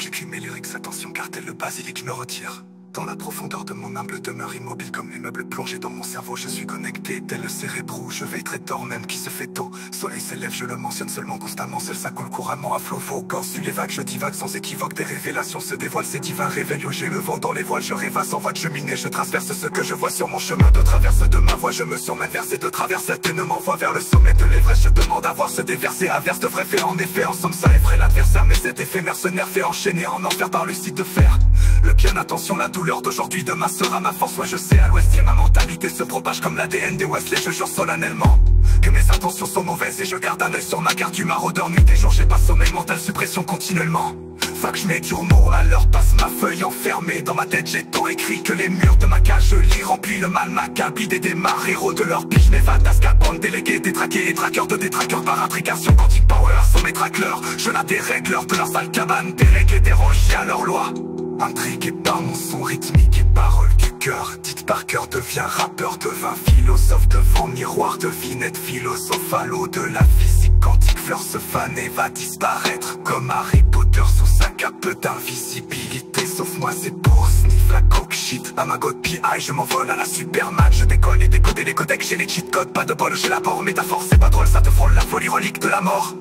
j'écris mes lyrics, attention car tel le basilic me retire. Dans la profondeur de mon humble demeure immobile comme les meubles plongés dans mon cerveau, je suis connecté tel le cérébro. Je veille très tard même qui se fait tôt. Soleil s'élève, je le mentionne seulement constamment. Seul ça coule couramment à flot. Vos corps sur les vagues, je divague sans équivoque. Des révélations se dévoilent, c'est divin réveil. J'ai le vent dans les voiles, je rêvasse en voie de cheminée. Je traverse ce que je vois sur mon chemin. De traverse de ma voie, je me surmène vers ces deux traverses. Et ne m'envoie vers le sommet de l'Everest. Je demande à voir se déverser averse de vrais faits. En effet, en somme ça effraie l'adversaire. Mais cet effet mercenaire fait enchaîner en enfer par le site de fer. Le bien, attention, la douleur d'aujourd'hui, demain sera ma force. Ouais, je sais, à l'ouest, ma mentalité se propage comme l'ADN des Wesley. Je jure solennellement que mes intentions sont mauvaises et je garde un œil sur ma carte du maraudeur. Nuit et jour, j'ai pas sommeil, mental, suppression continuellement. Fac, je mets du mot, à l'heure passe ma feuille enfermée. Dans ma tête, j'ai tant écrit que les murs de ma cage, je lis remplis le mal macabre. Idée des démarre, héros de leur pige, mes vatas, capone, délégués, détraqués et traqueurs de détraqueurs par application. Quantique power, sont mes tracleurs. Je la dérègle de leur sale cabane, délégués, dérogés à leur loi. Intrigué par mon son rythmique et paroles du cœur. Dites par cœur, devient rappeur, devint philosophe. Devant miroir, devinette, philosophalo de la physique quantique. Fleur se fane et va disparaître comme Harry Potter sous sa cape d'invisibilité. Sauf moi, c'est pour sniff la coke shit. À ma god PI, je m'envole à la Superman. Je décolle et décoder les codecs, j'ai les cheat codes. Pas de bol, j'ai la mort, métaphore, c'est pas drôle, ça te frôle la folie relique de la mort.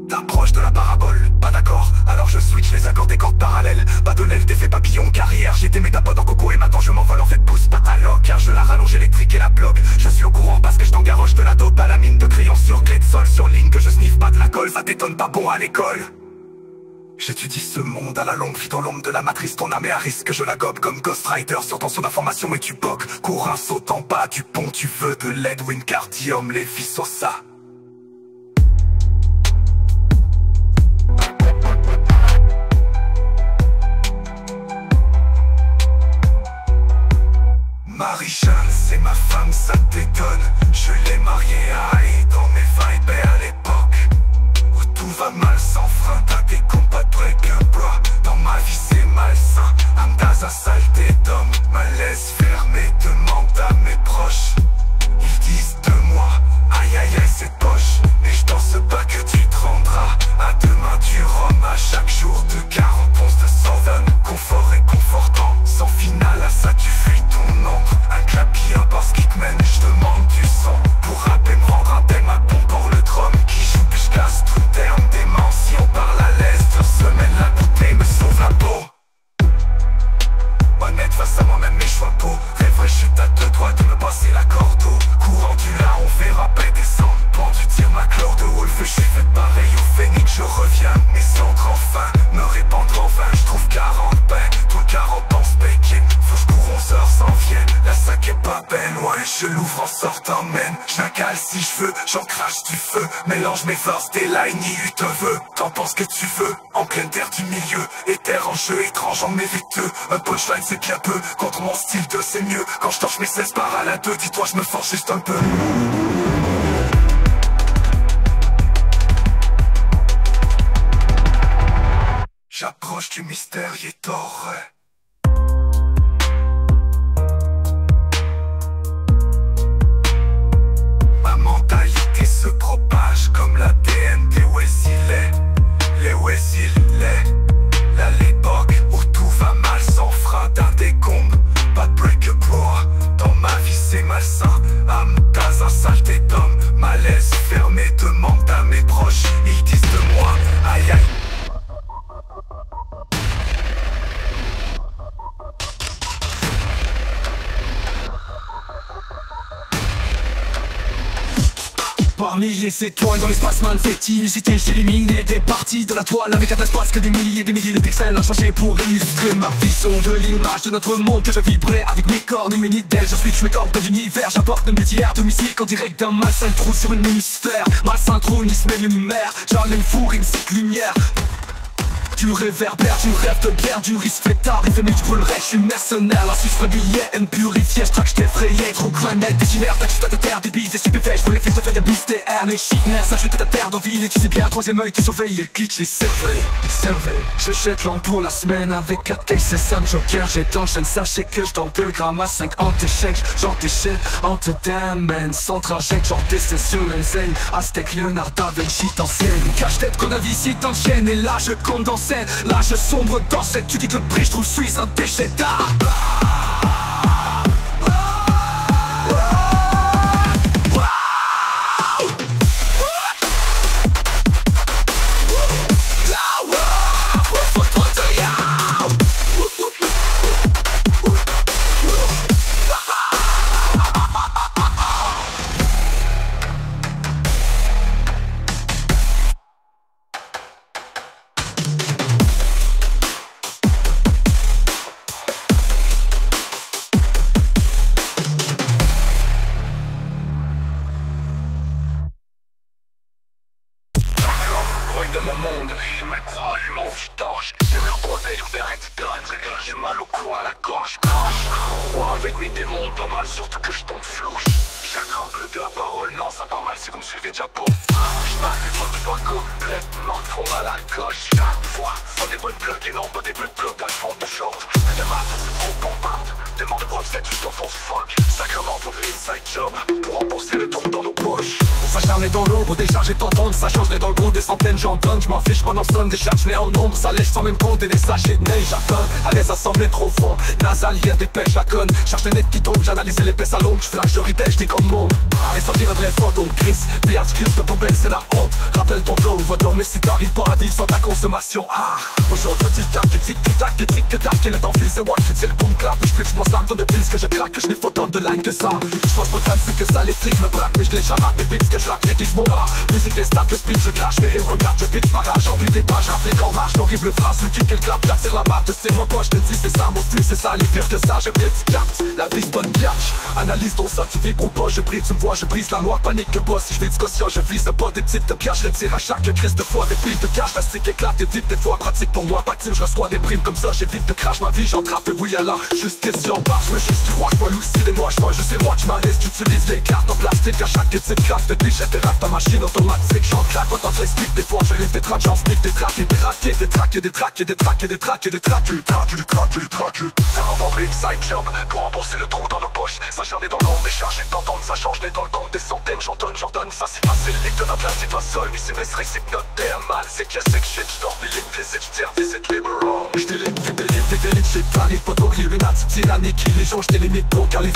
T'approches de la parabole, pas d'accord. Alors je switch les accords des cordes parallèles. Pas de l'aile, d'effet papillon, carrière. J'étais métapode en coco et maintenant je m'envole en fait pouce patalogue. Car je la rallonge électrique et la bloque. Je suis au courant parce que je t'engaroche de la dope à la mine de crayon sur clé de sol. Sur ligne que je sniffe pas de la colle, ça t'étonne pas bon à l'école. J'étudie ce monde à la longue, vie dans l'ombre de la matrice. Ton âme est à risque, je la gobe comme Ghost Rider. Sur tension d'information et tu boques. Cours un saut en bas du pont, tu veux de l'aide, Wingardium Leviosa. Marie-Jeanne, c'est ma femme, ça t'étonne. Je l'ai mariée à Haï dans mes vibes à l'époque où tout va mal sans frein. T'as des combats de break-up. Dans ma vie c'est malsain. Amdaza, saleté d'homme. Malaise fermé, demande à mes proches. Ils disent de moi, aïe aïe aïe c'est poche. Mais je danse pas que tu te rendras. À demain du rhum, à chaque jour de 40 onces de Southern. Confort et confortant, sans finale à ça tu fuis ton nom. Un clapier, un boss qui te mène, je demande du sang. Pour rapper, me rendre un thème à bon pour le drum qui joue, puis je casse tout terme dément. Si on parle à l'aise, 2 semaines la bouteille me sauve la peau. Honnête face à moi-même mes choix beaux. Rêverais chute à 2 doigts de me passer la corde au courant du là, on verra paix descendre. Pendu tire ma clore de wolf, je suis fait pareil au phénix, je reviens. Mes cendres enfin me répandre en vain. Je trouve 40 paix, tout 40 pense bacon. Faut je cours 11 heures sans vienne. La sac est pas belle, ouais, je l'ouvre en sortant même. J'accale si je veux, j'en crache du feu. Mélange mes forces, tes line, il te veut. T'en penses que tu veux, en pleine terre du milieu. Éther en jeu, étrange en mériteux. Un punchline c'est bien peu, contre mon style de c'est mieux. Quand je torche mes 16 par à la 2, dis-toi je me force juste un peu. J'approche du mystère, il est tort. Ma mentalité se propage comme l'ADN des Wesley. Les Wesley, à l'époque où tout va mal sans frein d'un décombre. Pas de break-up, dans ma vie c'est malsain. Amdaza, saleté d'homme, malaise fermé, demande à mes proches. Ils disent de moi, aïe aïe. Parmi les étoiles dans l'espace mal fétile, j'ai éliminé des parties de la toile avec un espace que des milliers de pixels changé pour illustrer ma vision de l'image de notre monde que je vibrais avec mes cornes et mes nids d'ailes. Je switch mes cordes de l'univers, j'apporte un multi-air domicile en direct d'un malsain trou sur une hémisphère. Malsain trou, une lumière, j'allume four, une petite lumière. Tu réverbères, tu rêves de guerre, du risque fait tard, il fait mais tu brûlerais, je suis mercenaire, la suce régulière, haine purifiée, je traque, je t'effrayais, trop cranette, dégénère, t'as juste à te terre, des bises et stupéfait, je voulais faire te faire des bises, t'es air, les chicnères, ça je ta terre d'envie, et tu sais bien, troisième œil, tu surveilles, et glitch, les cerveilles, je jette l'an pour la semaine avec 4 textes, c'est ça, joker, j'ai t'enchaîne, sachez que je t'en 2 grammes à 5 en t'échec, genre t'échec, en te damène, sans trajecte, genre décès sur le zen, Aztec, Leonard da Vinci t'enseigne, cache-tête qu'on a vie si t'enchaînes, et là je condense. scène. Là je sombre dans cette, tu dis que le prix je trouve suis un déchet d'art. De mon monde, je m'accroche, je mange, je torche. Je me protège vers un titan, j'ai mal au cou, à la gorge. Je crois avec mes démons, pas mal, surtout que je tombe flouche. Chaque angle de la parole, non, ça pas mal, c'est comme si je déjà pour. Je passe les fois de toi complètement, trop mal à la gauche. Chaque fois, sans des bonnes blocs et non pas des blocs dans le fond de short. Des maths, c'est trop bombard. Des morts de prof, c'est juste en force fuck. Sacrement, pour faire inside job, pour rembourser le trou dans nos poches. On s'acharne dans l'ombre, décharger t'entendre, ça change dans le gros des centaines j'en donne. Je m'en fiche pendant somme, des charges nées en nombre, ça lèche sans même compter des sachets de neige. J'attends, à l'aise assemblée trop fort, nasal, hier des pêches à conne. Cherche les nets qui tombent, j'analyse l'épaisse à l'ombre, j'flash, je ritège, j'dis comme monde. Et sortir un vrai fantôme, Chris, Béat, Christ, de poubelle, c'est la honte. Rappelle ton flow, va dormir si t'arrives pas à dire sans ta consommation. Ah, aujourd'hui tic-tac, tic-tac, tic-tac, et le temps file, c'est moi, c'est le boom clap. J'flippe, j'm'en slam, ton de pils que je craque, que j'n'ai autant de line que ça. J'pense pas tant que ça, les flics me braquent, mais j'les charate, mes beats que j'rappe, les mon bar. Musique, les stats, le speed, je crache, mais regarde, je pitch ma rage, envie des pages, rappelez qu'en marche, l'horrible phrase, le kick et le clap, là c'est la marque, c'est mon poche, je te dis, c'est ça mon style, c'est ça, les pires que ça, je bien tu captes, la brise bonne biatch, analyse ton sort, tu vis pour pas, je brille, tu me vois, je brise la noire, panique que boss, si je fais du caution, je vise pas des petites de pièges, je tire à chaque crise de foi, des piles de cash, la stick éclate, des types, des fois pratique pour moi, pas je reçois des primes comme ça, j'évite de crash, ma vie, j'en trappe, oui alors, juste question, marche, mais juste tu crois, je vois lucide et moi, je vois, je sais moi, tu m'arrêtes, tu utilises les cartes en plastique, à chaque petite craft, de déchets, t'es rap, ta machine automatique, j'en claque, autant je l'explique, des fois, je rêve des tracks, j'en sniff, des tracks, des traqués, des traqués, des traqués, des traqués, des traqués, des traqués, des traqués, des traqués, des traqués, ça renvoie une side job, pour rembourser le trou dans nos poches, ça charné dans l'ombre, mais chargé d'entendre, ça change dans le compte des centaines, j'en donne, ça c'est facile, et que ma place c'est pas seul, mais c'est vrai, c'est que notre terre mal, c'est que shit, j'dors, mais visite, j'tire, visite, libérant, j'délite, j'ai plané, photographie, luminati, tyrannique, les gens, j'télimite, donc car les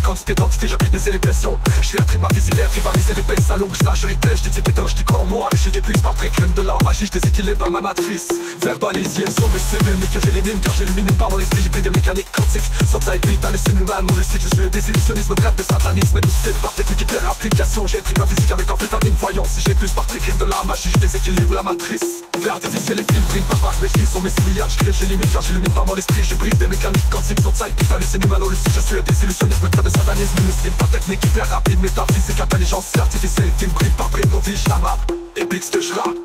quantité d'entité, j'applique des élévations, j'fais la trima visilaire, rivaliser les baisses à l'ombre, j'lâche, je répète, j'dis pétard, j'dis corps moi, j'ai des prises par précrème de la magie, j'déséquilibre dans ma matrice, verbalisé, sur mes cellules, mais que j'élimine, car j'élimine par mon esprit, j'ai pris des mécaniques quantiques, sur ta épée, dans les cinémas, mon cycle, je suis désillusionnisme, bref, de satanisme, et style par technique hyper application, j'ai pris ma physique avec amphétamine, voyons, si j'ai plus par précrème de la magie, j'déséquilibre la matrice, vers artificiel et film, prime par vache, mes filles sont mes milliards, j'crée, j'élimine, car j'élimine par mon esprit, j'ai pris des mécaniques quantiques, sur ta épée, dans les cinémas, je suis désillusionnisme, de satanisme, une style par technique hyper rapide, métaphysique, intelligence artificielle, film, prime par prime, nos vies, la map, et beats que je rappe.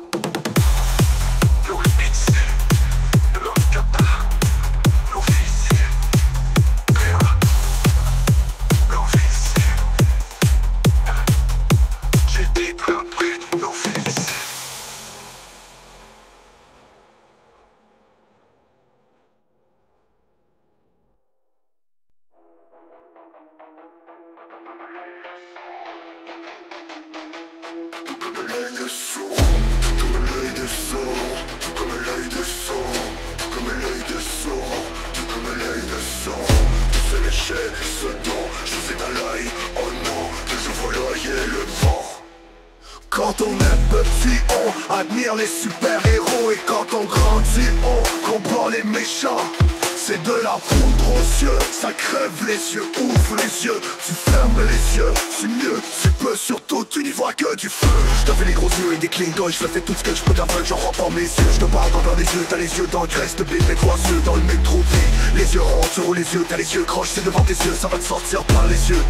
Quand on est petit, on admire les super-héros. Et quand on grandit, on combat les méchants. C'est de la poudre aux yeux, ça crève les yeux, ouvre les yeux. Tu fermes les yeux, c'est mieux. Tu peux surtout, tu n'y vois que du feu. Je te fais les gros yeux et des clins d'œil. Je fais tout ce que je peux d'aveugle, j'en rends mes yeux. Je te parle dans les yeux, t'as les yeux dans le graisse de bébé, 3 yeux dans le métro. Les yeux ronds, tu roules les yeux, t'as les yeux croches, c'est devant tes yeux, ça va te sortir par les yeux.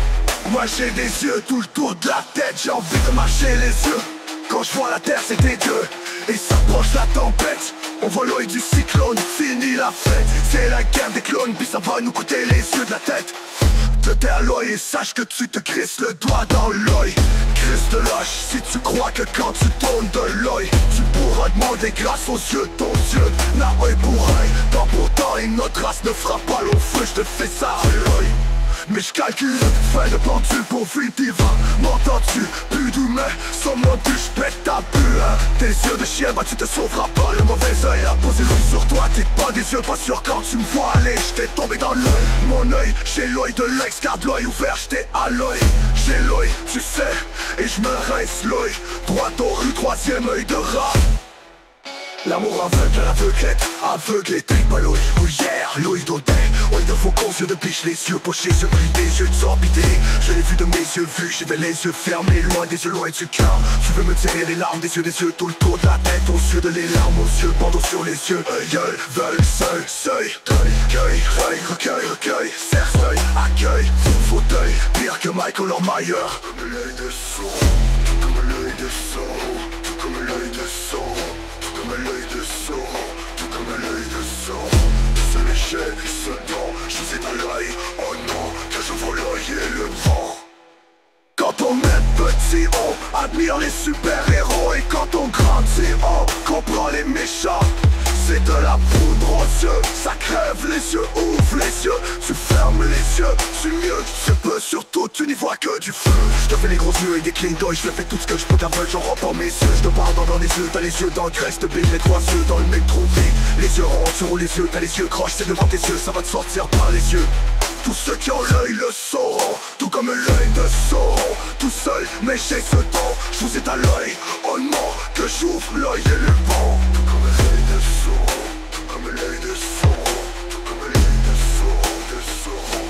Moi j'ai des yeux tout le tour de la tête, j'ai envie de marcher les yeux. Quand je vois la terre c'est dégueu, et s'approche la tempête. On voit l'œil du cyclone, fini la fête. C'est la guerre des clones, puis ça va nous coûter les yeux de la tête. Te tais à l'œil et sache que tu te crisses le doigt dans l'œil. Crise de lâche, si tu crois que quand tu tournes de l'œil, tu pourras demander grâce aux yeux de ton Dieu. N'a œil pour œil, temps pour temps, et notre race ne fera pas long feu, je te fais ça à l'œil. Mais je calcule, fais le pendule pour vite divin. M'entends-tu, plus d'humain, sans mon but, j'pète ta bulle. Tes yeux de chien, bah tu te sauveras pas. Le mauvais oeil a posé l'œil sur toi. T'es pas des yeux, pas sûr quand tu me vois aller. J't'ai tombé dans l'œil, mon œil, j'ai l'œil de l'ex, garde l'œil ouvert, j't'ai à l'œil. J'ai l'œil, tu sais, et j'me rince l'œil. Droit aux rues, troisième œil de rat. L'amour aveugle, l'aveuglette, aveuglé, t'es pas l'œil, hier, l'œil d'Odin, œil de faucon, yeux de biche, les yeux pochés, yeux bridés, yeux de sorbité. Je l'ai vu de mes yeux vus, j'avais les yeux fermés, loin des yeux, loin du cœur. Tu veux me tirer les larmes des yeux, tout le tour de la tête, aux yeux de les larmes, aux yeux, bandeau sur les yeux. Œil, veulent, seul, seuil, deuil, cueil, recueil, cercueil, accueil, fauteuil, pire que Michael Ormeyer. Comme l'œil de Sauron, comme l'œil de Sauron, comme l'œil de Sauron. Comme l'œil de Sauron, tout comme l'œil de Sauron. Ce léger, ce don, je vous ai dans l'œil. Oh non, que je vois l'œil et le vent. Quand on est petit, on admire les super-héros. Et quand on grandit, on comprend les méchants. C'est de la poudre aux yeux, ça crève les yeux, ouvre les yeux. Tu fermes les yeux, tu mieux tu peux, surtout tu n'y vois que du feu. Je te fais les gros yeux et des clins d'œil, je fais tout ce que je peux d'aveugle, j'en rends mes yeux. Je te parle dans les yeux, t'as les yeux dans le crest, bille, les trois yeux dans le métro vide. Les yeux ronds sur les yeux, t'as les yeux croches, c'est devant tes yeux, ça va te sortir par les yeux. Tous ceux qui ont l'œil le sauront, tout comme l'œil de Sauron. Tout seul, mais j'ai ce don, je vous ai à l'œil. Oh non, que j'ouvre l'œil et le vent. Tout comme l'œil de Sauron, tout comme l'œil de Sauron, tout comme l'œil de Sauron.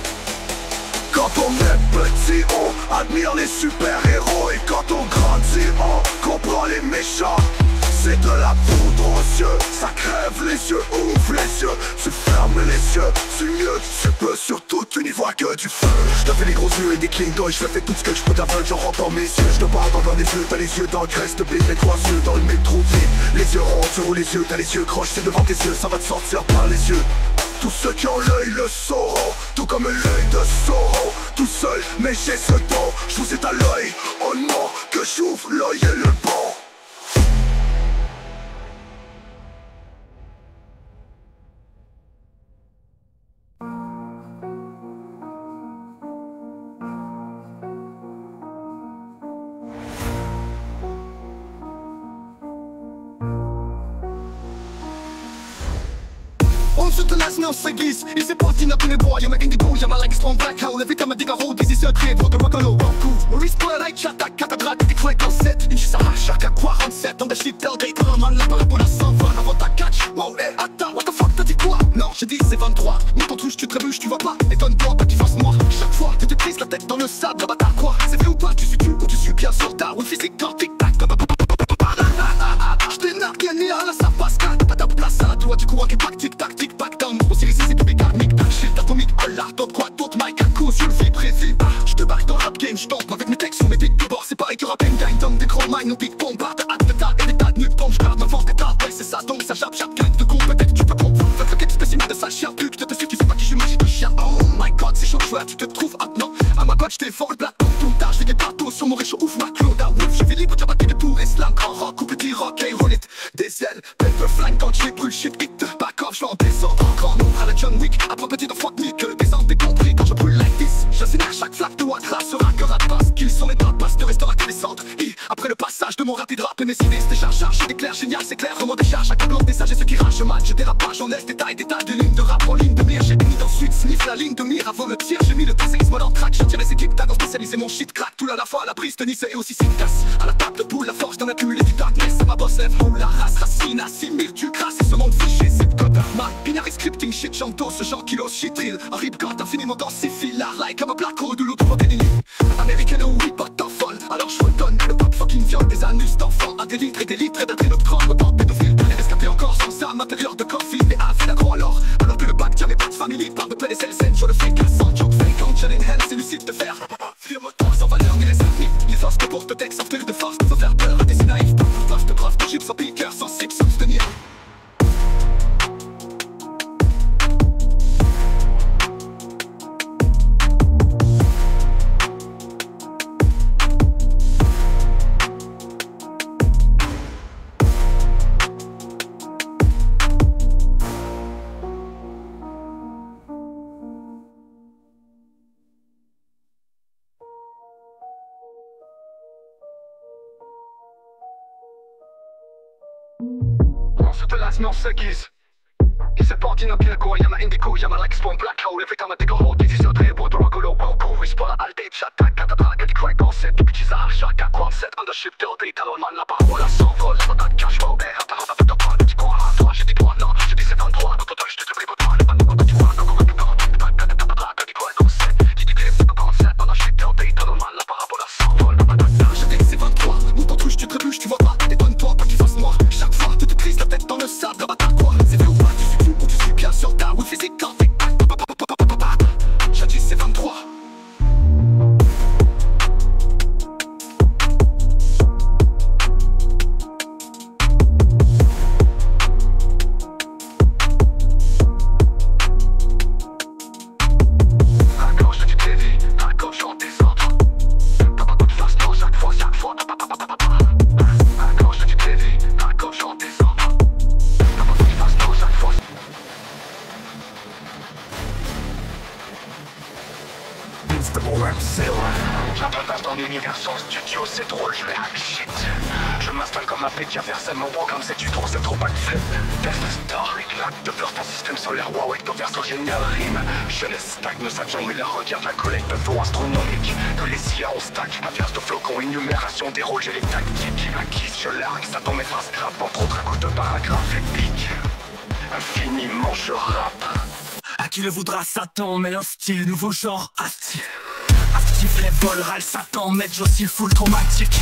Quand on est petit, on admire les super-héros. Et quand on grandit, on comprend les méchants. C'est de la poudre aux yeux, ça crève les yeux, ouvre les yeux. Tu fermes les yeux, tu mieux tu peux, surtout tu n'y vois que du feu. Je te fais les gros yeux et des clins d'œil, je fais tout ce que je peux d'aveugle, j'en rends mes yeux. Je te parle dans les yeux, t'as les yeux dans le crest, bille, les trois yeux dans le métro vide. Les yeux ronds sur les yeux, t'as les yeux croches, c'est devant tes yeux, ça va te sortir par les yeux. Tous ceux qui ont l'œil le sauront, tout comme l'œil de Sauron. Tout seul, mais j'ai ce don, je vous ai à l'œil. Oh non, que j'ouvre l'œil et le bon. On se tenace, mais on se glisse. Il s'est parti n'a plus les bois. You're making the bouge, I'm like a strong black hole. Every time I dig a hole, this is a trade for the rock and roll. Maurice Poirier, j'attaque, cathédrale, des craques en 7. Une chissa, chaque à 47. On the shit, tell date, un man, la parabole à 100 fois. Avant ta catch, wow, hey, attends, what the fuck, t'as dit quoi? Non, j'ai dit c'est 23. Mouton touche, tu trébuches, tu vois pas. Étonne-toi, pas que tu fasses noir. Chaque fois, tu te crises la tête dans le sable, là-bas t'as quoi? C'est vrai ou pas, tu suis tu ou tu suis bien sur ta. Ou physique, quand tic-tac, j't'ai nargué, ni à la sapasca. T'as pas ta place à toi, tu cours qui pack, tic-tac, tic-tac, down. On s'y réussit, c'est tout mécanique. Shit atomique, Allah, d'autres quoi, d'autres mic, un coup sur le fil précis. J'te barre dans le rap game, j'tombe avec mes textes sur mes beats de bord. C'est pareil que rap and gang, dans des gros mines, nos big bombes. Barre de hâte de tas et des tas de nuques, bombe. J'garde ma force d'état, ouais, c'est ça, donc ça jappe, gagne de con, peut-être tu peux comprendre. Faites le quête spécimen de sale chien, plus que de te suivre, tu sais pas qui je suis, magique de chien. Oh my god, c'est chaud, tu te trouves maintenant. À ma god, j't'ai fort le black, tout tard, j'fais des bateaux sur mon réchaud, ouvre ma cloud à wolf. J'fais libre, t'as battu de tout, islam, grand rock, ou petit rock, hey, roll it. Des ailes, pepper flank quand j'ai brûle shit, hit, back off, j'vais en descendre. Grand nombre à la John Wick, après petit de fuck me, que des andes compris quand je brûle like this. J'incinère chaque flaque de Watra, sera que rat passe, qu'ils sont les top passes de restaurateur des centres. Et après le passage de mon rapide rap, mes idées se déchargent, j'ai des clairs, génial, c'est clair, vraiment décharge, à blanc des sages et ceux qui rachent mal, je dérape pas, j'en laisse des tailles de lignes de rap en ligne de mire, j'ai mis d'ensuite, sniff la ligne de mire avant le tir, j'ai mis le passéisme dans le track, je tire les équipes d'agents spécialisés, mon shit crack, tout à la fois, la prise de Nice et aussi efficace. À la table de poule, la force d'en accumuler du darkness, c'est ma boss lève, la race racine, assimile, tu crasses et ce monde fiché, c'est code ma binary scripting shit, j'entends ce genre kilos shit drill, un rip god infiniment dans ses fils, like comme un black hole de l'autre côté des lignes. Américaine ou oui, pas t'en folle, alors je redonne le pop fucking viol des anus d'enfants, à des litres et d'adrénoctrone, autant pédophile, les rescapés encore sans âme intérieure de coffee, mais a fait l'aggro alors que le bac tient les pattes family, par de plein les scènes, je le fais cassant, joke fake, en challenge hand, c'est lucide de faire. Firme-toi sans valeur, mais les amis, les forces que pour te texte, sortir de force, faut faire peur à des naïfs, prof de prof, de chips sans piqueur, sensible, s'abstenir. toute la semaine on se guise. Qui se porte in Pilago, y'a ma Indigo, y'a ma Rex, mon Black Hole. Every time I take a hold, this is your day, boy, Drogolo, Woko, Whisper, Altape, Shatta, Catatra, Get Crack, on set, Pichizar, Shaka, Quanset, Undership, Tilde, Talonman, la parole à s'envole, la patate, cash, flow, air, t'as un peu de temps, tu crois à toi, j'ai dit toi, non, j'ai dit c'est 23, quand toi, je te prie, toi, le panneau, quand tu vois, non, quand tu vois, Get Crack, on set, j'ai dit clip, c'est pas 37, Undership, Tilde, Talonman, la parole à s'envole, la patate, j'ai dit c'est 23, mon pantouche, tu trébuches, tu vois pas, détonne-toi, pas que tu fasses noir, chaque fois, tu te crises la tête dans le sable, la bataille, quoi, c'est vrai ou pas, bien sur ta route physique quand t'es j'ai dit c'est 23. À gauche tu dévis, à gauche on descend. T'as pas de face non chaque fois. À gauche tu dévis, à gauche on descend. T'as pas de face non chaque fois. J'interface dans l'univers sans studio, c'est drôle, je vais hack shit. Je m'installe comme un pédia vers mon programme, c'est du trop, c'est trop actif. Death Star, éclate de peur ton système solaire, Huawei, ton verso génial rime. Je laisse stack, nos agents, mais la regarde la collecte de flow astronomique. Que les IA on stack, inverse de flocons, énumération des rôles, j'ai les tactiques. La kiss, je largue, ça dans mes phrases grappes, entre autres un coup de paragraphe épique. Infiniment je rappe. À qui le voudra Satan, mais un style, nouveau genre, actif. Actif les vols, râle Satan, mettre aussi full traumatique.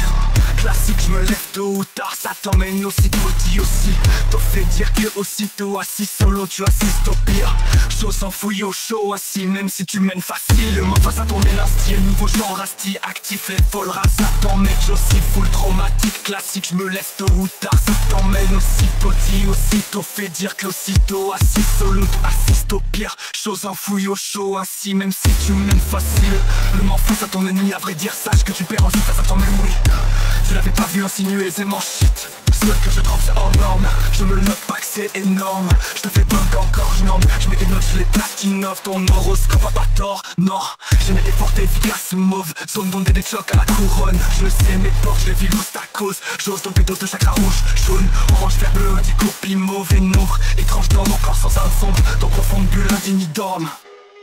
Classique, je me lève tôt ou tard, ça t'emmène aussitôt dit aussi. T'as fait dire que aussitôt assis solo, tu assistes au pire. Chaud sans fouille au chaud, assis, même si tu mènes facile. Moi face à ton mélange style, nouveau genre, asti, actif les vols, râle Satan, mettre aussi full traumatique. Classique, je me lève tôt ou tard, ça t'emmène aussitôt dit aussitôt. Fait dire que aussitôt assis solo, tu assistes au pire. Chaud sans fouille au chaud, assis, même si tu mènes facile. Le m'enfonce à ton ennemi, à vrai dire, sache que tu perds en face à ton ennemi. Je l'avais pas vu insinuer aisément shit. Ce que je trouve c'est hors norme. Je me note pas que c'est énorme. Je te fais bug encore, je norme. Je mets des notes, je les platine. Ton horoscope a pas tort, non. J'ai mes efforts efficaces, mauve. Zone d'onde et des chocs à la couronne. Je le sais, mes portes, je les vis loose ta cause. J'ose donc pédos de chakra rouge, jaune, orange, vert, bleu, des copies mauvais, noir. Étrange dans mon corps sans un sombre. Dans profonde bulle, indigne dorme.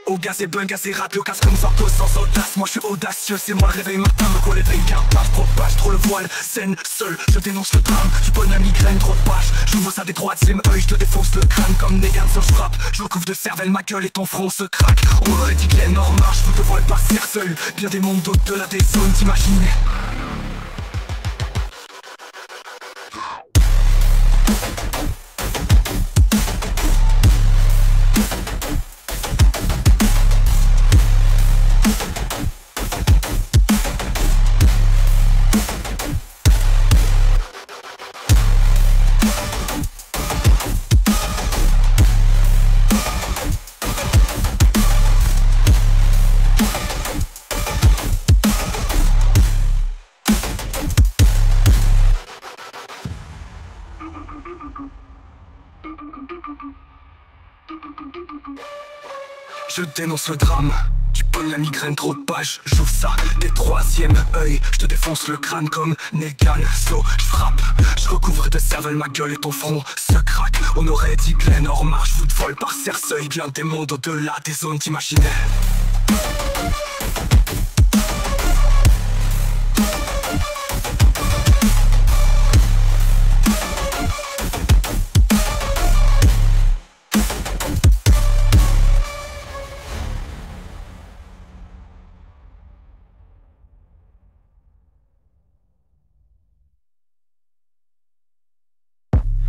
Au gaz et bun, gaz et rap, le casque comme Zorko sans audace. Moi je suis audacieux, c'est moi le réveil matin. Me quoi les bricards, page, propage, trop le voile. Scène, seul, je dénonce le drame. Tu bonne la migraine, trop de pages. J'ouvre ça des droites, slim œil, je te défonce le crâne comme Negan sur je frappe. Je recouvre de cervelle, ma gueule et ton front se craque. On aurait dit que les normes marchent, vous te voile passer seul. Bien des mondes au-delà des zones, t'imaginer. Je dénonce le drame, tu pognes la migraine, trop de pages, j'ouvre ça, des troisième œil, je te défonce le crâne comme Negan, so, je frappe, je recouvre de cervelle ma gueule et ton front se craque. On aurait dit que les normes marchent, vous de vol par cercueil, bien des mondes au-delà des zones t'imaginaires.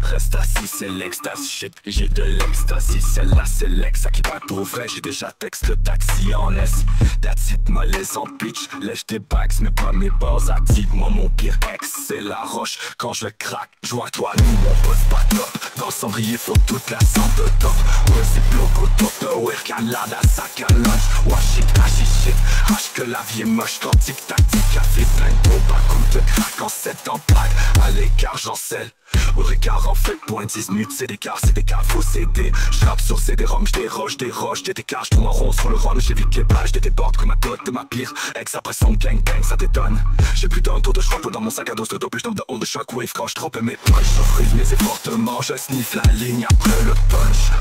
Reste assis, c'est l'extase, shit, j'ai de l'extasie, celle-là c'est l'ex, à qui pas pour vrai, j'ai déjà texte le taxi en laisse. That's it, me laisse en pitch, lèche des bags, mais pas mes bords actifs. Moi mon pire ex, c'est la roche, quand je craque, joins-toi nous, mon boss pas top. Dans le cendrier, faut toute la sang de top. Ouais c'est bloc au top, ouais calada, sac à lunch. Wash it, hashi shit, hache que la vie est moche, quand tic-tac, tic-tac, plein de bombes à coups de crack en 7 en plaque. À l'écart, j'encelle. Au regard en fait, point 10 minutes, c'est des cas, faut céder. tape sur ces déromes, j'déroge des roches, j'ai des caches, tourne en rond sur le rhum. J'évite les pages, des débordes comme ma dot de ma pire ex. Après son gang ça détonne. J'ai plus d'un tour de schrock dans mon sac à dos de dope. J'tombe de onde de shockwave quand j'trompe mes punches. Je mes fortement, je sniffe la ligne après le punch.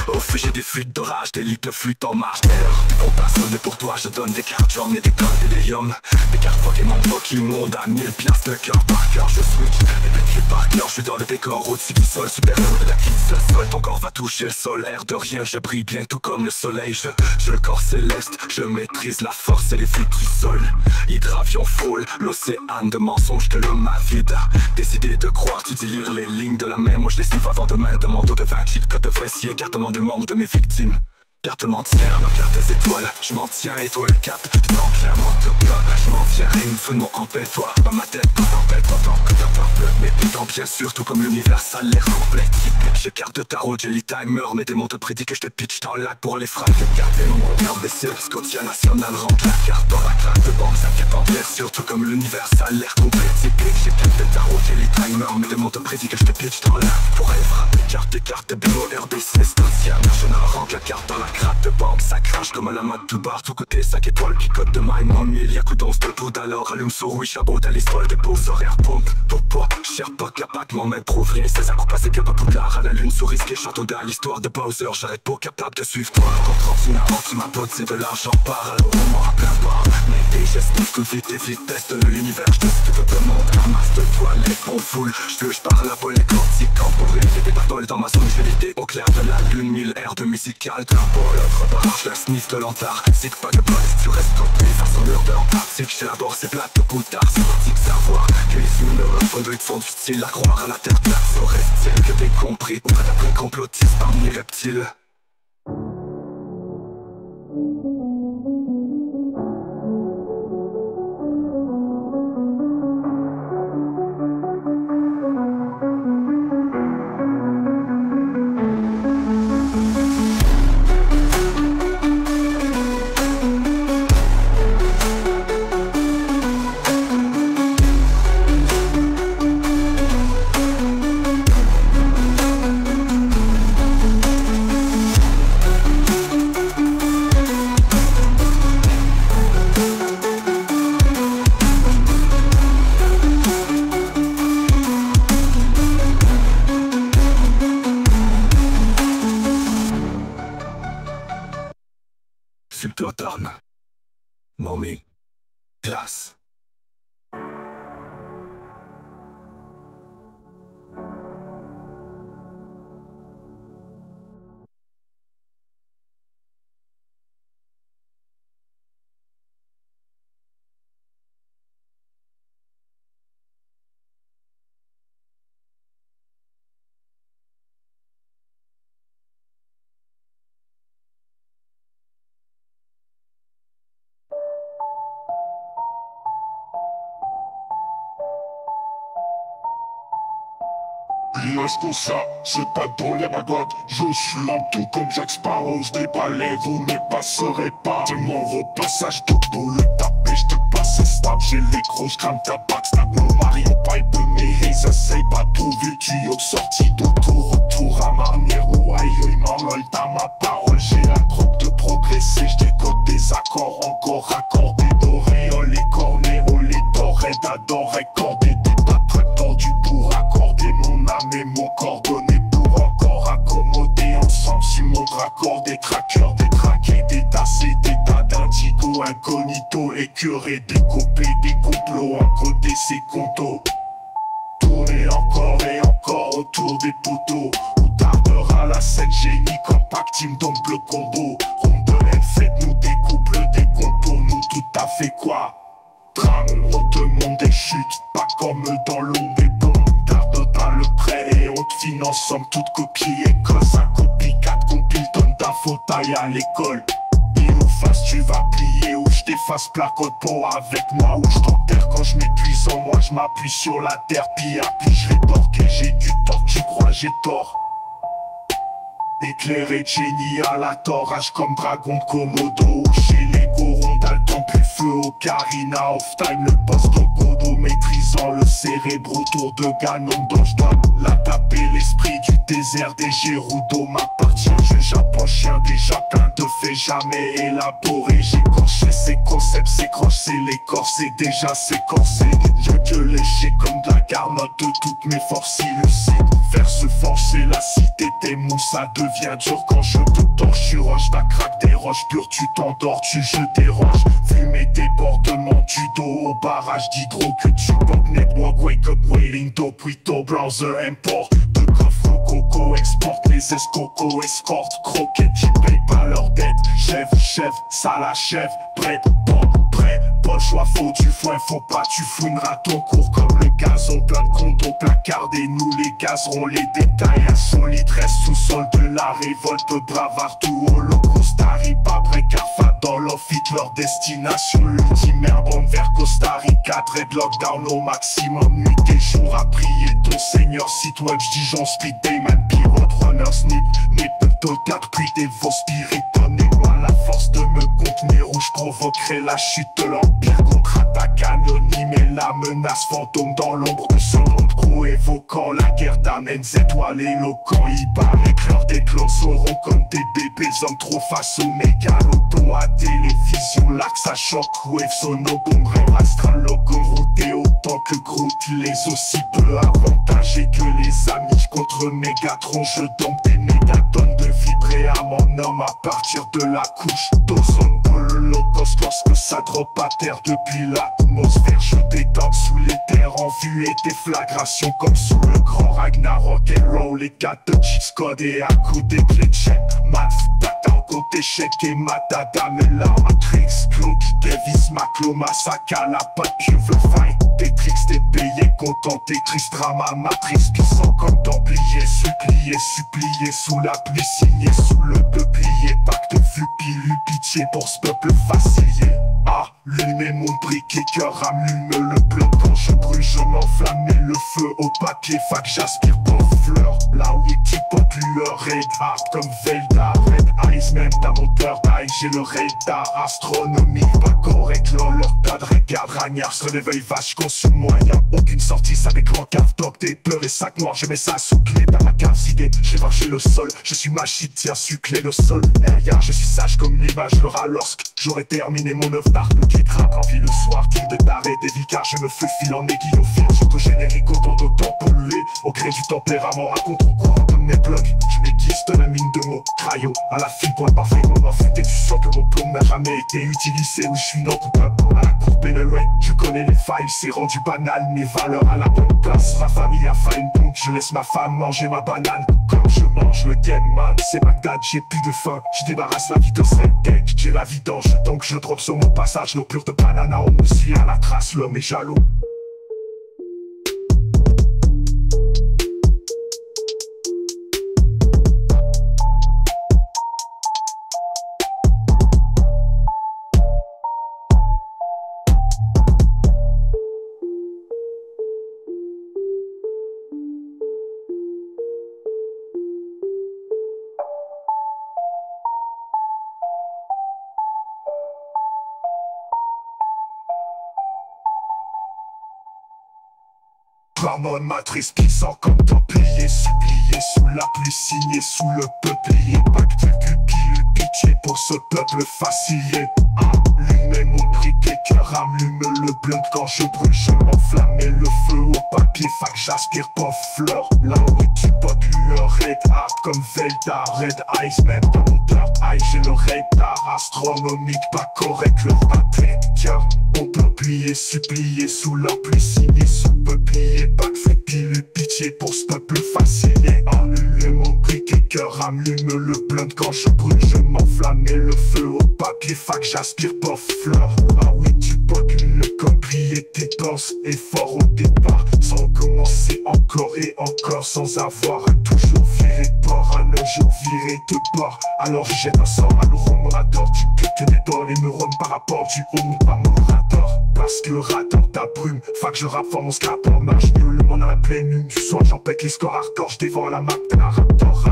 Au feu j'ai des fuites d'orage, des litres de flûte en marche d'air. Pour personne et pour toi je donne des cartes, j'en ai des codes et des yums. Des cartes Pokémon qui monde à 1000 piastres de cœur par cœur. Je switch et pétri par cœur, je suis dans le décor au-dessus du sol. Super-héros de la kiss, le sol, ton corps va toucher le solaire. De rien je brille bien tout comme le soleil. Je le corps céleste, je maîtrise la force et les fuites du sol. Hydravion foule, l'océan de mensonges que l'homme a vide. Décidé de croire, tu dis lire les lignes de la mer. Moi je les siffle avant demain, de manteau de 20 chips, code de fessier, écartement du membre de mes victimes. Carte mentière, ma carte des étoiles, je m'en tiens étoile 4. Tu t'en clairement te pas, je m'en viens, une feu non empêche-toi. Pas ma tête, pas t'empêche, pas tant que t'as pas peur. Mais putain bien sûr, tout comme l'univers ça a l'air complet. J'ai carte de tarot, jelly timer, mes démons te prédit que je te pitch dans le lac pour les frappes. Carte et mon regard baissé, Scotia national rentre la carte dans la carte de banque, ça fait en bien sûr, tout comme l'univers ça a l'air complet. J'ai carte de tarot, jelly timer, mes démons te prédit que je te pitch dans le lac pour les frappes. Carte et carte, BO, RBC, Scotia national rentre la carte dans la craque de banque, ça crache comme à la mode de bar. Tout côté 5 étoiles, picote de maille, mon mille. Y'a coup d'once de poudre, alors allume sur oui, chabot à l'histoire des beaux horaires. Pompe, popo, cher pote, capable, m'en mettre prouve rien. C'est ça qu'on passe, c'est pas poudlard à la lune, sous risque et château d'à l'histoire de Bowser. J'arrête pas capable de suivre toi. Contre tu n'importe ma pote, c'est de l'argent par alors au moins plein bord. Mais des gestes, tout vite et vite, teste l'univers. J'te suis tout le monde, ramasse de toi les bons foules. J'te par la boule, les cortiques, quand pour rien. J'ai des battles dans ma zone, j'fais l'idée au clair de la lune. 1000 airs de musical, d'un bol, je la sniff de l'entard, c'est que pas de buzz, tu restes copié, façon l'heure de l'entard. C'est que j'élabore ces plates de coup tard, c'est pratique savoir que les humains ils font du style à croire à la terre plate. Aurait-il que t'es compris, ou prêt à plein complotiste parmi les reptiles. Subtotarn, mommy, classe. Laisse tout ça, c'est pas dans les magottes. Je suis un tout comme Jack Sparrow. Déballez, vous ne passerez pas. De mon repassage de boule, le tapé, je te passe et stab. J'ai les grosses crame ta backstab. Mon mari en pipe, mais hey, ça c'est pas tout vu. Tuyau de sortie d'auto, retour à manière. Ou aïe, m'envole à ma parole. J'ai la drogue de progresser, je décode des accords. Encore accordés, dorés, oh les cornets, oh les dorés, d'adorés, cordés. Des patrons tordus pour accorder mon âme et mon coordonné pour encore accommoder ensemble. Si mon raccord des trackers, des traqués, des tassés, des tas d'indigo incognito, écœurés, découpés, des complots, encodés, ces contos. Tourner encore et encore autour des poteaux. Où tardera la scène génie compact team double combo. Rondelette, faites-nous des couples, des compos, nous tout à fait quoi. Drame, on demande des chutes, pas comme dans l'ombre et bon. Tarde dans le prêt et on te finance, somme toute copie école. 5 copies, 4 compiles, tonnes d'infos, taille à l'école. Il ou face, tu vas plier ou je t'efface, placote pour avec moi ou je t'enterre quand je m'épuise en moi. Je m'appuie sur la terre, puis à puis je rétorque et j'ai du tort, tu crois j'ai tort. Éclairé génie à la torrage comme dragon de Komodo. Chez les Gorondal, ton plus feu au Carina, off time le boss ton commando, maîtrisant le cérèbre autour de Ganondorf. Je dois la taper, l'esprit du désert des Gerudo m'appartient. Je jappe en chien, déjà plein de faits jamais élaborés. J'écorché ces concepts, s'écorché l'écorce et déjà s'écorcé. Je que léché comme de la garnotte de toutes mes forces illucides. Faire se forcer la cité des mous, ça devient dur quand je te torche. Tu roches, ta craque des roches pures, tu t'endors, tu jettes des roches. Fumer débordement du dos au barrage d'hydro que tu portes. Network, wake up, waiting, dope, Wito, browser, import. De coffre coco, exporte, les escocos, escorte, croquettes, qui payent pas leur dette. Chef, ça l'achève, prête, bon, prêt. Pas le choix, faut du foin, faut pas, tu fouineras ton cours comme le gazon. Plein de condos placardés, nous les gazerons les détails insolites. Reste sous-sol de la révolte, bravard tout holocauste. Arrive après Carfa dans l'off, leur destination. L'ultime bombe vers Costa Rica, dreadlock down au maximum. Nuit et jour à prier ton seigneur. Site web, Dijon, speed dayman, pilote, runner, snip. Mes peuple 4 prix des veaux spirites. Donnez-moi la force de me contenir ou je provoquerai la chute de l'empire. Contre-attaque anonyme et la menace fantôme dans l'ombre de son nom de crew, évoquant la guerre d'amènes étoiles éloquents. Il paraît que leurs des clones seront comme des bébés hommes trop face au mégaloton à télévision. L'axe à shockwave, sonobombe, rêve astral, logom routé autant que Groot. Les aussi peu avantagés que les amis contre Mégatron. Je dompe des mégatonnes de vibrer à mon homme à partir de la couche d'ozone de l'holocauste. Lorsque ça drop à terre depuis l'atmosphère, je détonne sous les terres en vue et déflagration comme sous le grand Ragnarok. Et roll les gars de cheats code et à coups des clés de check. Math, tata en compte échec et matata. Mais la Matrix, Cloak, Davis, Maclo, Masaka, la patte, je veux fight. Des tricks, des payés, contentés, triste drama, matrice, puissant comme templier, supplié sous la pluie, signé sous le peuplier, pacte vu, pilu, pitié pour ce peuple vacillé. Allumez mon briquet, cœur, allume le bleu. Quand je brûle, je m'enflamme et le feu au papier, fac j'aspire pour fleur. La wiki pop lueur, red hard comme Velda, red eyes, même ta moteur d'ail, j'ai le radar astronomique, pas correct, lol, pas de regard, ragnard, se réveille vache, consume moi, y'a aucune sortie, ça déclenche cave, top, des peurs et sacs noirs, je mets ça sous clé dans ma cave idée, j'ai marché le sol, je suis machine, tiens, suclé le sol, je suis sage comme l'image, le rat lorsque j'aurais terminé mon œuvre d'art, le qui trappe en vie le soir, team de tarés, des vicares, je me faufile en aiguillophile, générique autant d'autant pollué, au gré du tempérament, à contre-courant comme mes blocs, je m'aiguise de la mine de mots, crayo, à la file, point parfait, mon enfant, et tu sens que mon plomb n'a jamais été utilisé, où je suis notre peuple, à la courbe et le way, je connais les failles, c'est rendu banal, mes valeurs à la bonne place, ma famille a faim, donc je laisse ma femme manger ma banane, comme je mange le game man, c'est Bagdad, j'ai plus de faim, je débarrasse la vie de cette tête, j'ai la vidange, donc je drop sur mon passage, l'eau pure de banana, on me suit à la trace, l'homme est jaloux. Ramon, matrice, puissant comme templier, supplié sous la pluie, signé sous le peuplier, pacte cupier, pitié pour ce peuple facilié. Allumez mon briquet, cœur, allume le blunt quand je brûle, je m'enflamme et le feu au papier, fac j'aspire pas fleur. Là où tu pas lueur, red hard comme Velda, red eyes, même dans mon dirt eye, j'ai le radar astronomique, pas correct, le papier, cœur. On peut plier, supplier sous la pluie, signé sous peuplier, pas de fait pitié pour ce peuple fasciné. Allumez mon briquet, cœur, allume le blunt quand je brûle, je m'enflamme et le feu au papier, fac j'aspire pas fleur. Ah oui, tu potules comme plier tes torses, et fort au départ, sans commencer encore et encore, sans avoir à toujours virer de bord, à 9 jours virer de bord. Alors je jette un sort à l'Euromorator, tu piques des doigts les neurones par rapport du haut, pas mon radar. Parce que le radar t'abrume, fac je rappe fort mon scrap en marche, mieux le monde à la pleine lune du soir, j'en pète les scores hardcore, je dévore la map de la raptor.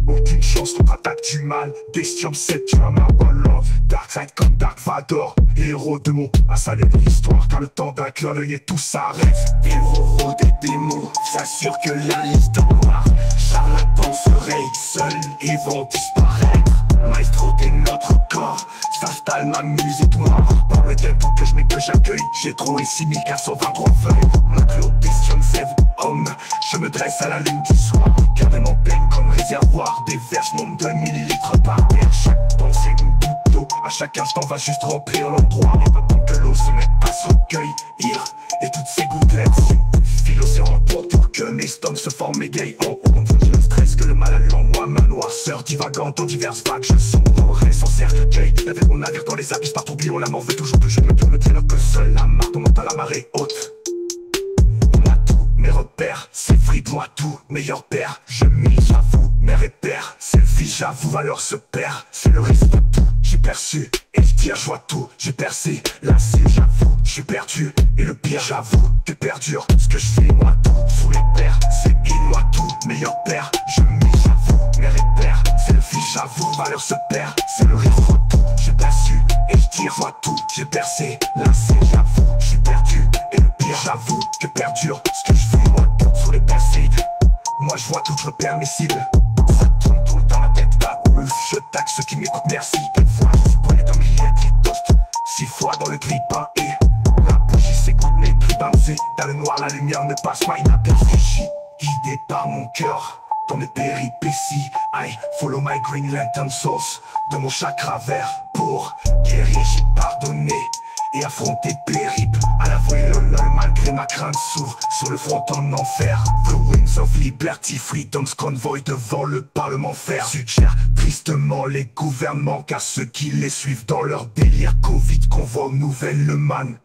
Aucune chance contre attaque du mal, Destium 7 tu as ma ball love, Dark traite comme Dark Vador. Héros de mon insalubre histoire, car le temps d'un clin d'œil et tout s'arrête. Héros des démons, s'assure que la liste noire. Charlatans se rayent seuls et vont disparaître. Maestro de notre corps, s'installe ma musique noire. Dans le tempo que je mets que j'accueille, j'ai trouvé 6423 feuilles. Ma clôdestion sève, homme, je me dresse à la lune du soir. Gardez mon peine comme réservoir, des verges nombre de millilitres par terre. Chaque pensée une goutte d'eau, à chaque instant va juste remplir l'endroit. Et pas tant que l'eau se mette à se recueillir, et toutes ces gouttelettes filent l'océan pour que mes stones se forment égayent en haut. Je stresse que le mal allume en moi, ma noirceur divagante en diverses vagues. Je sombrerai sans cercueil, avec mon navire dans les abysses par tourbillon. La mort veut toujours que je me tourne le traîneur que seul la marque monte à la marée haute. On a tout, mes repères, c'est free, moi tout, meilleur père. Je mise, j'avoue, mes repères, c'est le fils, j'avoue, valeur se perd. C'est le risque de tout, j'ai perçu, et je tire, je vois tout, j'ai percé, lassé, j'avoue, je suis perdu. Et le pire, j'avoue, que perdure ce que je fais, moi tout, sous les pères, c'est il, moi tout, meilleur père. Je mise, j'avoue, mes repères, c'est le fils, j'avoue, valeur se perd. C'est le risque de tout, j'ai perçu, et je tire, je vois tout, j'ai percé, lassé, j'avoue, je suis perdu. Et le pire, j'avoue, que perdure ce que je fais, moi tout, sous les persides. Moi je vois tout, je repère mes cibles. Ça tourne tout dans ma tête, pas ouf. Je taxe ceux qui m'écoutent, merci. Une fois, je suis brûlé dans milliers de toast. 6 fois dans le gris pain et la bougie s'écoute, mes prix bouncés. Dans le noir, la lumière ne passe pas inaperçue. Guidé par mon cœur, dans mes péripéties. I follow my green lantern source. De mon chakra vert pour guérir, j'ai pardonné et affronter périple. À la volée lol, malgré ma crainte s'ouvre sur le front en enfer. The Wings of Liberty, Freedom's Convoy devant le Parlement fer. Suggère tristement les gouvernements, car ceux qui les suivent dans leur délire Covid convoie aux nouvelles le man.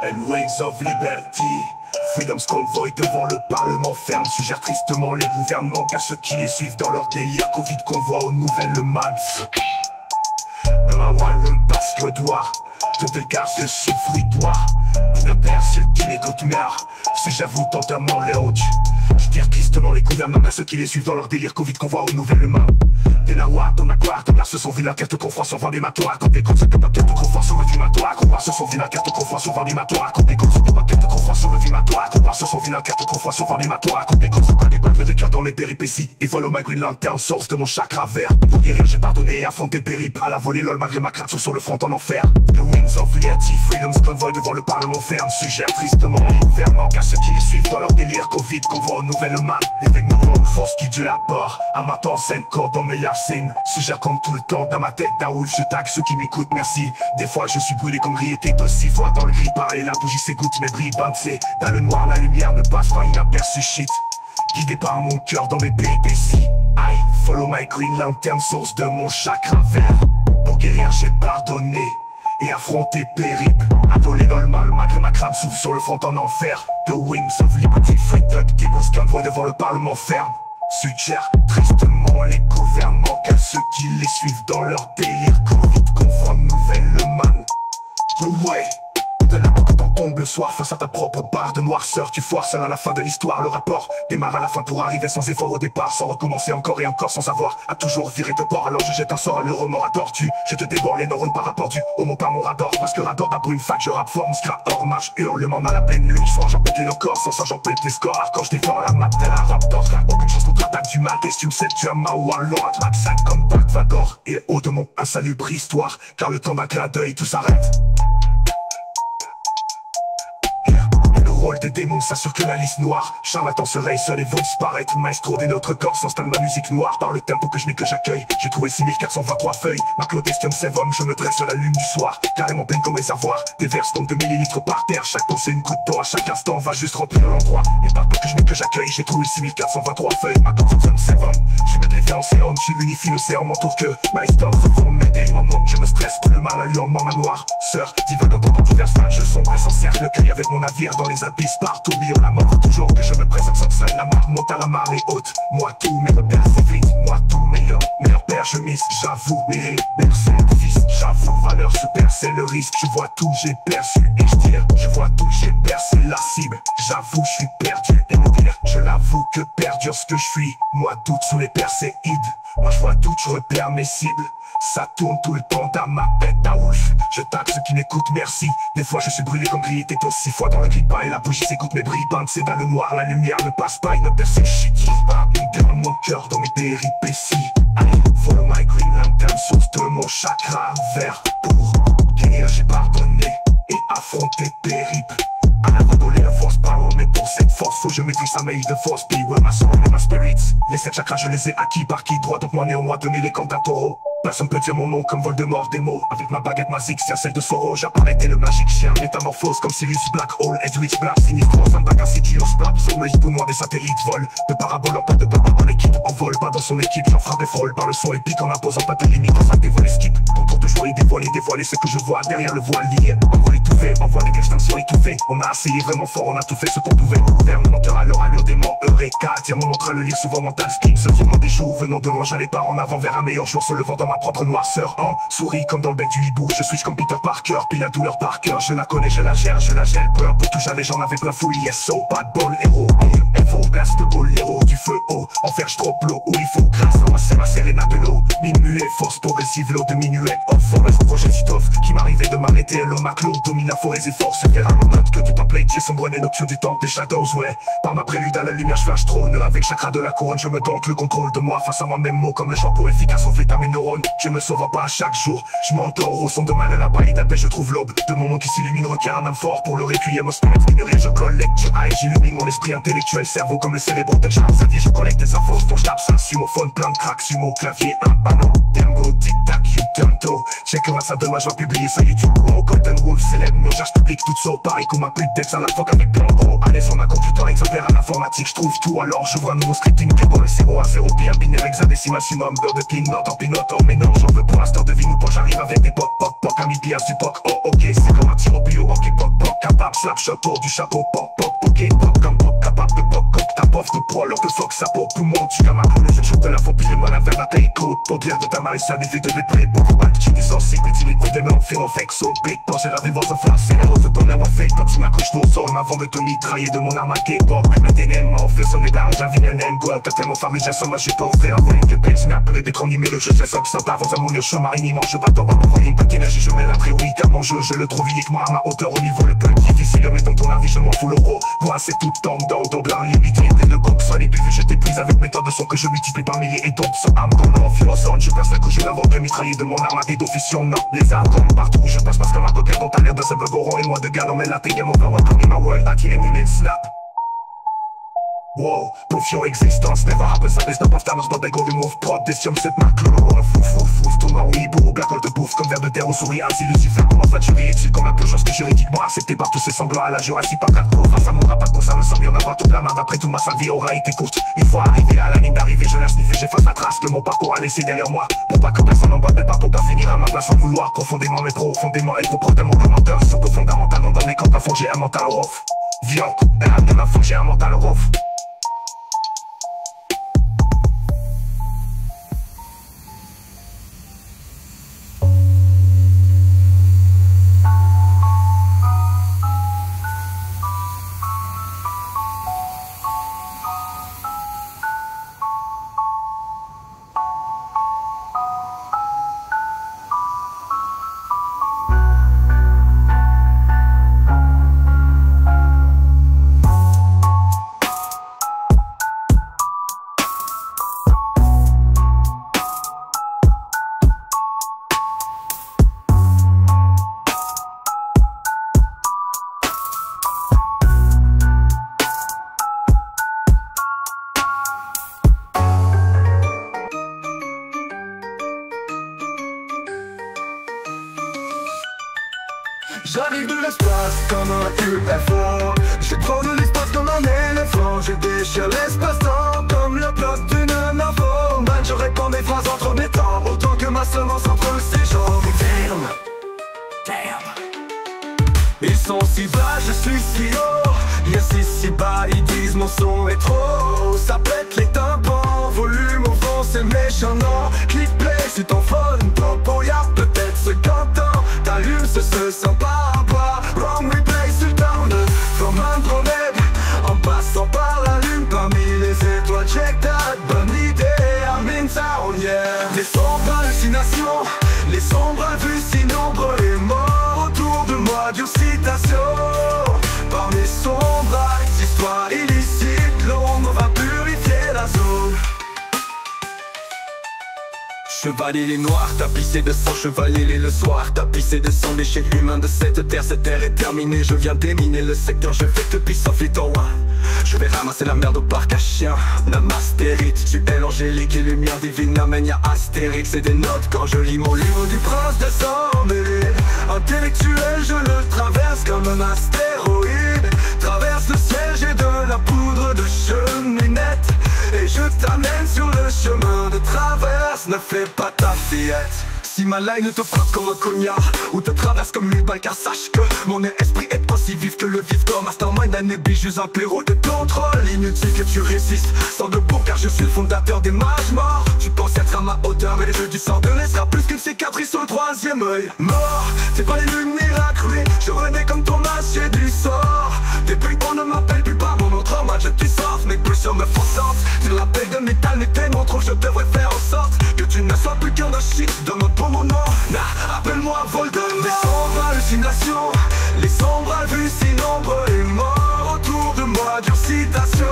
And Wings of Liberty, Freedom's Convoy devant le Parlement ferme. Suggère tristement les gouvernements, car ceux qui les suivent dans leur délire Covid convoie aux nouvelles le mal. Ma one me passe le doigt, je te garde ce souffridoir. Le père c'est le qui m'écoute meurt, si j'avoue tentamment les hautes. Je tire tristement les gouvernements, car ceux qui les suivent dans leur délire Covid convoie aux nouvelles mains. Des nawas dans ma gloire, dans ce sont vilains carte confiance en vendématoire. Quand des comptes se captent de confiance en refumatoire. Combat ce sont vilains carte confiance en vendématoire. Quand des comptes se captent de confiance en refumatoire. Combat ce sont vilains carte confiance en vendématoire. Quand des comptes se captent des balles de cœur dans les péripéties. Et follow my green lantern source de mon chakra vert. Pour guérir j'ai pardonné et affronté le périple. À la volée lol malgré ma crainte sur le front en enfer. The Wings of Liberty, Freedom's Convoy devant le Parlement ferme. Suggère tristement les gouvernements, car ceux qui les suivent dans leur délire Covid convoie aux nouvelles mains. L'événement une force qui Dieu apporte. À ma temps scène corps dans mes scènes. Suggère comme tout le temps dans ma tête d'Aoul. Je tague ceux qui m'écoutent, merci. Des fois je suis brûlé comme gris et de 6 fois dans le gris pareil. La bougie s'égoutte, mes brilles c'est dans le noir, la lumière ne passe pas inaperçue shit. Guidé par mon cœur dans mes péripéties. I follow my green lantern source de mon chakra vert. Pour guérir j'ai pardonné et affronter périple. Adolé dans le mal malgré ma crâne s'ouvre sur le front en enfer. The Wings of Liberty, Freedom, People's Convoy devant le Parlement ferme. Suggère tristement les gouvernements, car ceux qui les suivent dans leur délire Covid convoient nouvelle le man. Ouais, de la quand on tombe le soir face à ta propre barre de noirceur. Tu foires seul à la fin de l'histoire. Le rapport démarre à la fin pour arriver sans effort au départ. Sans recommencer encore et encore sans savoir à toujours virer de bord. Alors je jette un sort à le remords à tortue. Je te dévore les neurones par rapport du homo par mon radar. Parce que radar à brume fac je rap forme scrap hors marche hurlement à la pleine lune. Soir j'en pète le corps, sans ça j'en pète les scores. Quand je défends la map tel un raptor, aucune chance contre-attaque du mal. Qu'est-ce que tu me sais, tu as ma wallon à track 5 comme Dark Vador. Et haut de mon insalubre histoire, car le temps d'un clin d'œil tout s'arrête. Des démons s'assure que la liste noire. Charlatan se raye seul et vont disparaître. Maestro des notre corps s'installe ma musique noire. Par le tempo que je n'ai que j'accueille, j'ai trouvé 6423 feuilles. Ma clôdestion sévum, je me dresse sur la lune du soir. Carrément pleine comme réservoir, des verses tombent de millilitres par terre. Chaque pensée une goutte d'eau à chaque instant va juste remplir l'endroit. Et par peu que je n'ai que j'accueille, j'ai trouvé 6423 feuilles. Ma clôdestion sévum, je me défais en sérum. Je l'unifie le sérum entoure que Maestro se font m'aider. Je me stresse pour le mal allume ma noire. Sœur, divagant dans diverses vagues, je sombre sans cercle le cueil avec mon navire dans les abysses. Par tourbillon la mort toujours que je me présente sans seul. La marque monte à la marée haute. Moi tout mes repères c'est vite. Moi tout meilleur père je mise. J'avoue mes repères c'est fils. J'avoue valeur se perce. c'est le risque. Je vois tout, j'ai perçu et je tire. Je vois tout, j'ai percé la cible. J'avoue, je suis perdu et le pire, je l'avoue que perdure ce que je suis. Moi doute sous les perséides. Moi je vois tout, je repère mes cibles. Ça tourne tout le temps dans ma tête à ouf. Je tape ceux qui m'écoutent, merci. Des fois je suis brûlé comme grillé t'es 6 fois dans le clip et la bougie s'écoute mes bribandes. C'est dans le noir, la lumière ne passe pas, il ne perce shit. Il dans mon cœur, dans mes péripéties. Allez, follow my green lantern, source de mon chakra vert. Pour guérir j'ai pardonné et affronté périple. À la redolé la force parole, mais pour cette force faut que je maîtrise sa maille de force. Be with my soul and my spirits. Les 7 chakras je les ai acquis par qui droit, donc moi néanmoins 2000 les comptes à taureau. Personne peut dire mon nom comme Voldemort des mots. Avec ma baguette magique, c'est celle de Soro. J'apparaîtais le magique chien, métamorphose comme Sirius Black Hole. Edwidge Black, sinistre, en bac insidious. Plap sur le hibou noir des satellites vol. De parabolant, pas de papa dans l'équipe. En vol, pas dans son équipe, j'en frappe des folles. Par le son épique en imposant pas de limite. Dans un dévoilé skip, autour de jouer, dévoiler ce que je vois derrière le voilier. Envoie l'étouffé, envoie des extinctions étouffées. On a essayé vraiment fort, on a tout fait ce qu'on pouvait. Vers mon menteur à l'heure, allure des morts, Eureka. Dire mon montre à le lire souvent mental scheme. Se firmant des jours, venant de loin, j'allais pas en avant vers un meilleur jour. Se levant dans ma propre noirceur. Souris comme dans le bec du hibou, je suis comme Peter Parker. Puis la douleur par cœur, je la connais, je la gère, peur pour tout jamais, j'en avais plein fouille. SO, bad ball, héros, FO, blast ball, héros du feu haut. Enfer, je trop l'eau, où il faut grâce, moi c'est ma sérénade de l'eau. Minuet, force progressive, l'eau de minuet, off, forest, projet off. Qui m'arrivait de m'arrêter, l'homme à clos, domine la forêt et force. Faire un note que du template, j'ai sombre et nocturne du temple des shadows, ouais. Par ma prélude à la lumière, je flash trône. Avec chakra de la couronne, je me tente le contrôle de moi face à moi-même, mot comme le shampoo efficace, on fait à mes neurones. Je me sauve pas chaque jour, je m'endors au son de mal à la baille d'appel, je trouve l'aube de mon nom qui s'illumine, requiert un âme fort pour le requiem au spirit minéré, je collecte, j'illumine mon esprit intellectuel, cerveau comme le cérébro de Charles Xavier, je collecte des infos, pour je tape ça, sumophone, plein de cracks, sumo, clavier, un panneau, tempo, tic-tac, you tonto, check moi ça demain, je vais publier sur YouTube, oh, Golden Wolf, célèbre, murgeage public, tout ça, pareil comme un pute d'ex à la fois avec plein gros, allez sur ma computer, exemplaire à l'informatique, je trouve tout, alors je vois un nouveau scripting, pour le 0 à 0, bien binaire, hexadécimal, summum, beurre de pin, mort en pinote, mais non, j'en veux pour l'instant de vie, nous pour j'arrive avec des poc, à mi pièce du poc, oh ok, c'est comme un tir au bio, ok, poc, capable, slap, chapeau, du chapeau, poc, ok, poc, comme poc, capable de poc, ta pof de poil, de fox, sa peau, tout le monde, tu comme un poulet, je chope de la faux, puis le mal à faire la taille, côte, pour dire de ta marée, ça défait de l'épée, beaucoup mal, tu dis sans cycle, tu les coups des mains, fait en fake, so big, penser la dévance en face, c'est l'héros de ton amour fait, quand tu m'accroches ton sol, avant de te mitrailler de mon arme à K-pop, le dénème, on fait son état, j'invite un aime, quoi, t'as tellement farmé, j'ai son match, j'ai pas offert, envoyer que pète, tu m'as appelé des chroniques, mais le jeu, c'est ça, ça, avant à mon chemin marine, je bats dans mon royaume, pas d'énergie, je mets la priorité à mon jeu, je le trouve uniquement à ma hauteur au niveau le plus difficile, mais dans ton avis, je m'en fous l'euro, moi c'est tout le temps dans le blanc, limité, et le coq, soit les plus je t'épuise avec méthode de son que je multiplie par milliers et d'autres, sans âme, qu'on en philosophe, je perce que je l'avance de mitrailler de mon arme à des d'officiaux, non, les armes comme partout où je passe, parce que ma coquette dont t'as l'air de ce begoron, et moi de galon, mais la paye, mon power, pour ma world, à qui les mille slap. Wow, proof your existence never happens at this top of times, but they go remove prod, this jump set ma clone, fouf, tout mon hibou, black hole de bouffe, comme verre de terre aux souris, ainsi Lucifer, comment vas-tu réussir comme un peu chose que juridiquement accepté par tous ces semblants à la Jurassic Park, face à mon rap, pas ça me semble y en avoir toute la main, après tout ma sale vie aura été courte, une fois arrivé à la ligne d'arrivée, je la sniffe et j'efface la trace que mon parcours a laissé derrière moi, pour pas que personne en botte, mais pas pour pas finir à ma place sans vouloir, profondément mais profondément, et trop proche de mon commentaire, surtout fondamentalement dans les camps à fond, j'ai un mental off, viande, de ma fond, j'ai un mental off. J'arrive de l'espace comme un UFO. Je prône l'espace comme un éléphant. Je déchire l'espace-temps comme le plot d'une info. Man, je répands mes phrases entre mes temps, autant que ma semence entre ses jambes. Damn. Ils sont si bas, je suis si haut. Yes, si bas, ils disent mon son est trop. Ça pète les tympans, volume au vent, c'est méchant, non. Click play, c'est ton phone, topo, y'a peut-être 50 ans. T'allumes ce chevalier noir, tapissé de sang, chevalier le soir, tapissé de sang, déchet humain de cette terre est terminée. Je viens déminer le secteur, je fais te pisse off les one. Je vais ramasser la merde au parc à chiens. Namastérite, duel angélique et lumière divine, amène y'a Astérix et des notes quand je lis mon livre du prince des hommes. Intellectuel, je le traverse comme un astéroïde. Traverse le ciel, j'ai de la poudre de cheminette. Et je t'amène sur le chemin de traverse, ne fais pas ta fillette. Si ma line te frappe comme un cognard ou te traverse comme une balle, car sache que mon esprit est aussi vif que le vif d'un mastermind, un ébis, juste un blaireau de contrôle. Inutile que tu résistes, sans debout car je suis le fondateur des mages morts. Tu penses être à ma hauteur mais les jeux du sort de l'Est sera plus qu'une cicatrice au troisième œil. Mort, c'est pas les lumières accrues, je renais comme ton acier du sort. Depuis on ne m'appelle plus par mon autre homme, je tu sors, mes pulsions me forcentent. Sur la paix de métal n'est tellement trop, je devrais faire en sorte que tu ne sois plus qu'un shit de notre pour mon nom. Nah, appelle-moi Voldemort. Les sombres hallucinations, les sombres vues si nombreux et morts autour de moi, dure citation.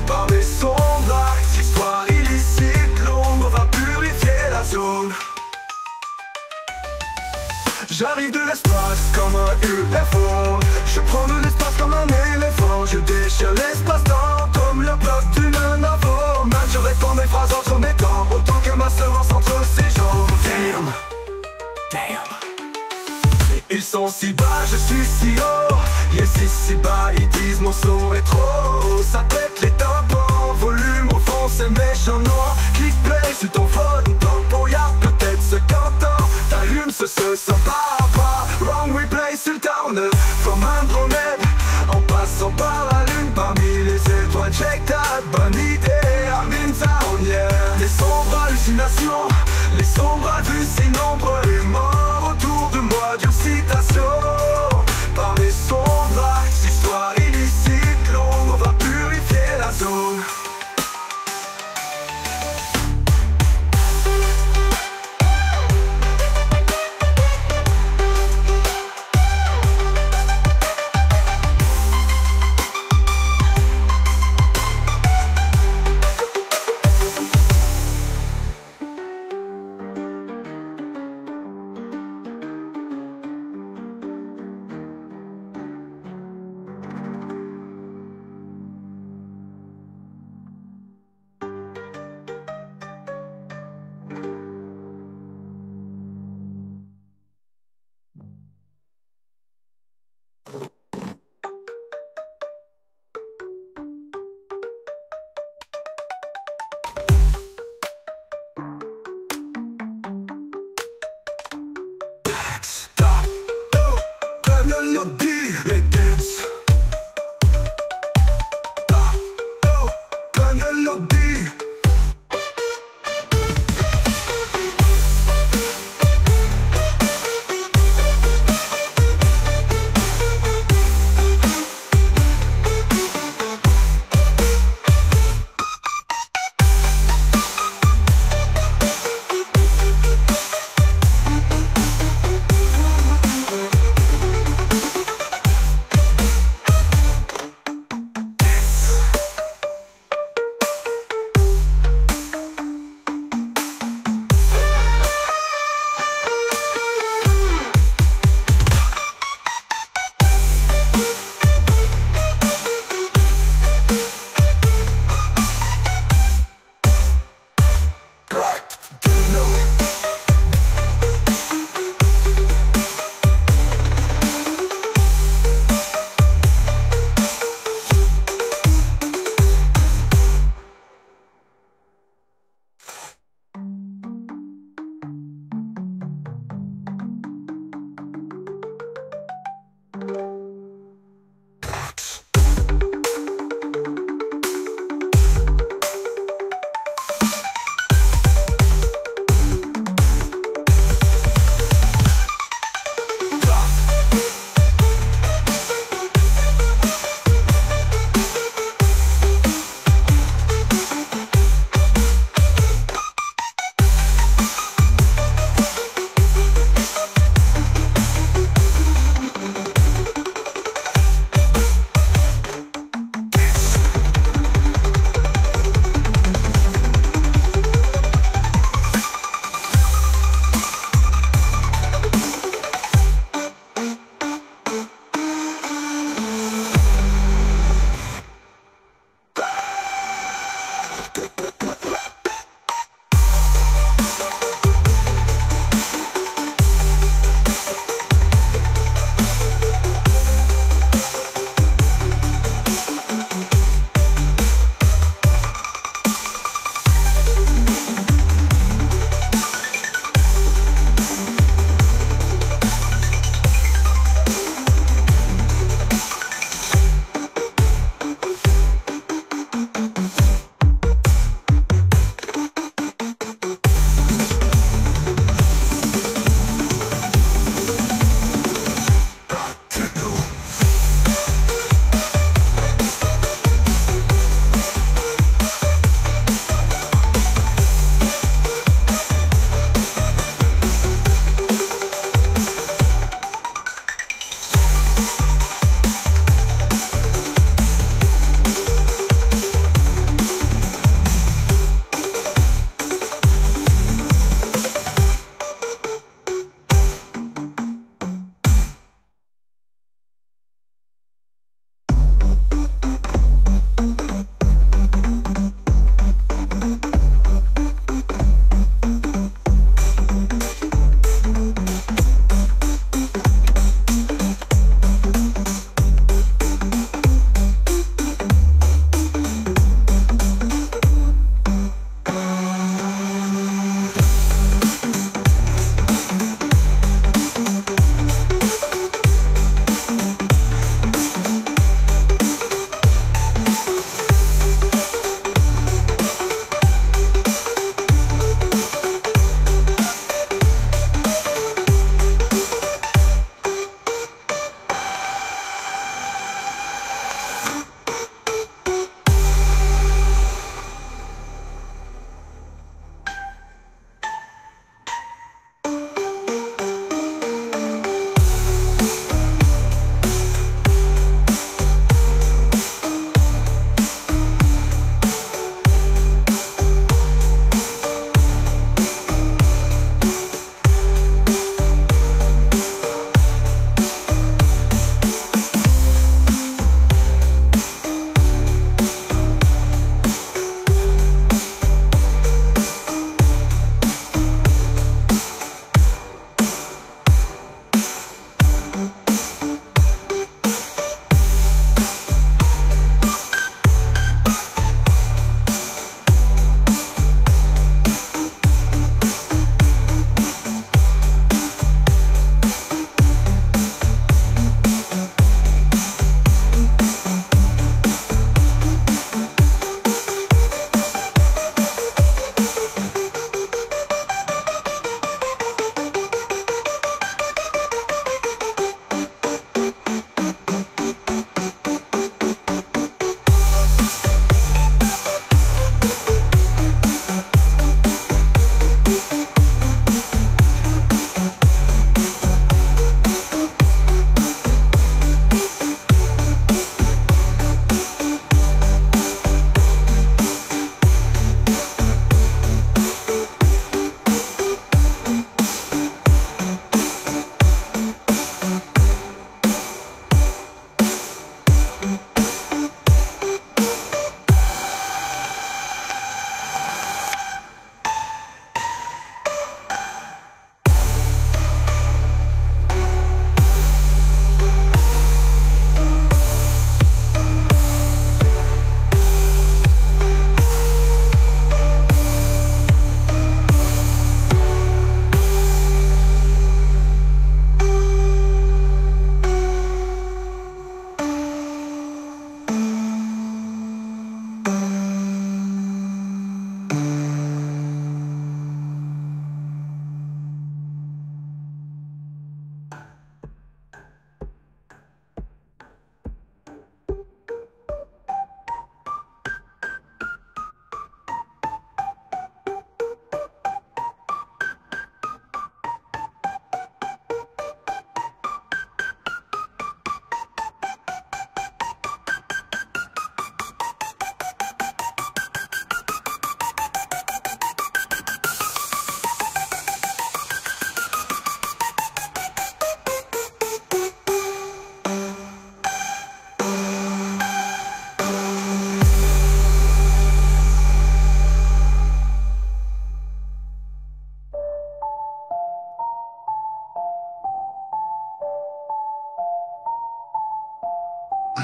Par mes sombres actes, histoire illicite, l'ombre va purifier la zone. J'arrive de l'espace comme un UFO, je prends de l'espace comme un éléphant. Je déchire l'espace-temps comme le bloc d'une navo. Man, je réponds mes phrases entre mes temps, autant que ma semence entre ses jambes. Damn, damn. Ils sont si bas, je suis si haut. Yes, si bas, ils disent mon son est trop. Ça pète les tympans, volume au fond, c'est méchant noir. Click play sur ton phone, ton brouillard, peut-être ce qu'entend. T'allumes ce pas. Wrong replay sur le town, comme un drone. En passant par la lune, parmi les étoiles, check that bonne idée. I'm in town, yeah. Les sombres hallucinations, les sombres vues si nombreux et morts autour de moi, dure citation. Par mes sombres actes, histoire illicite, l'ombre va purifier la zone.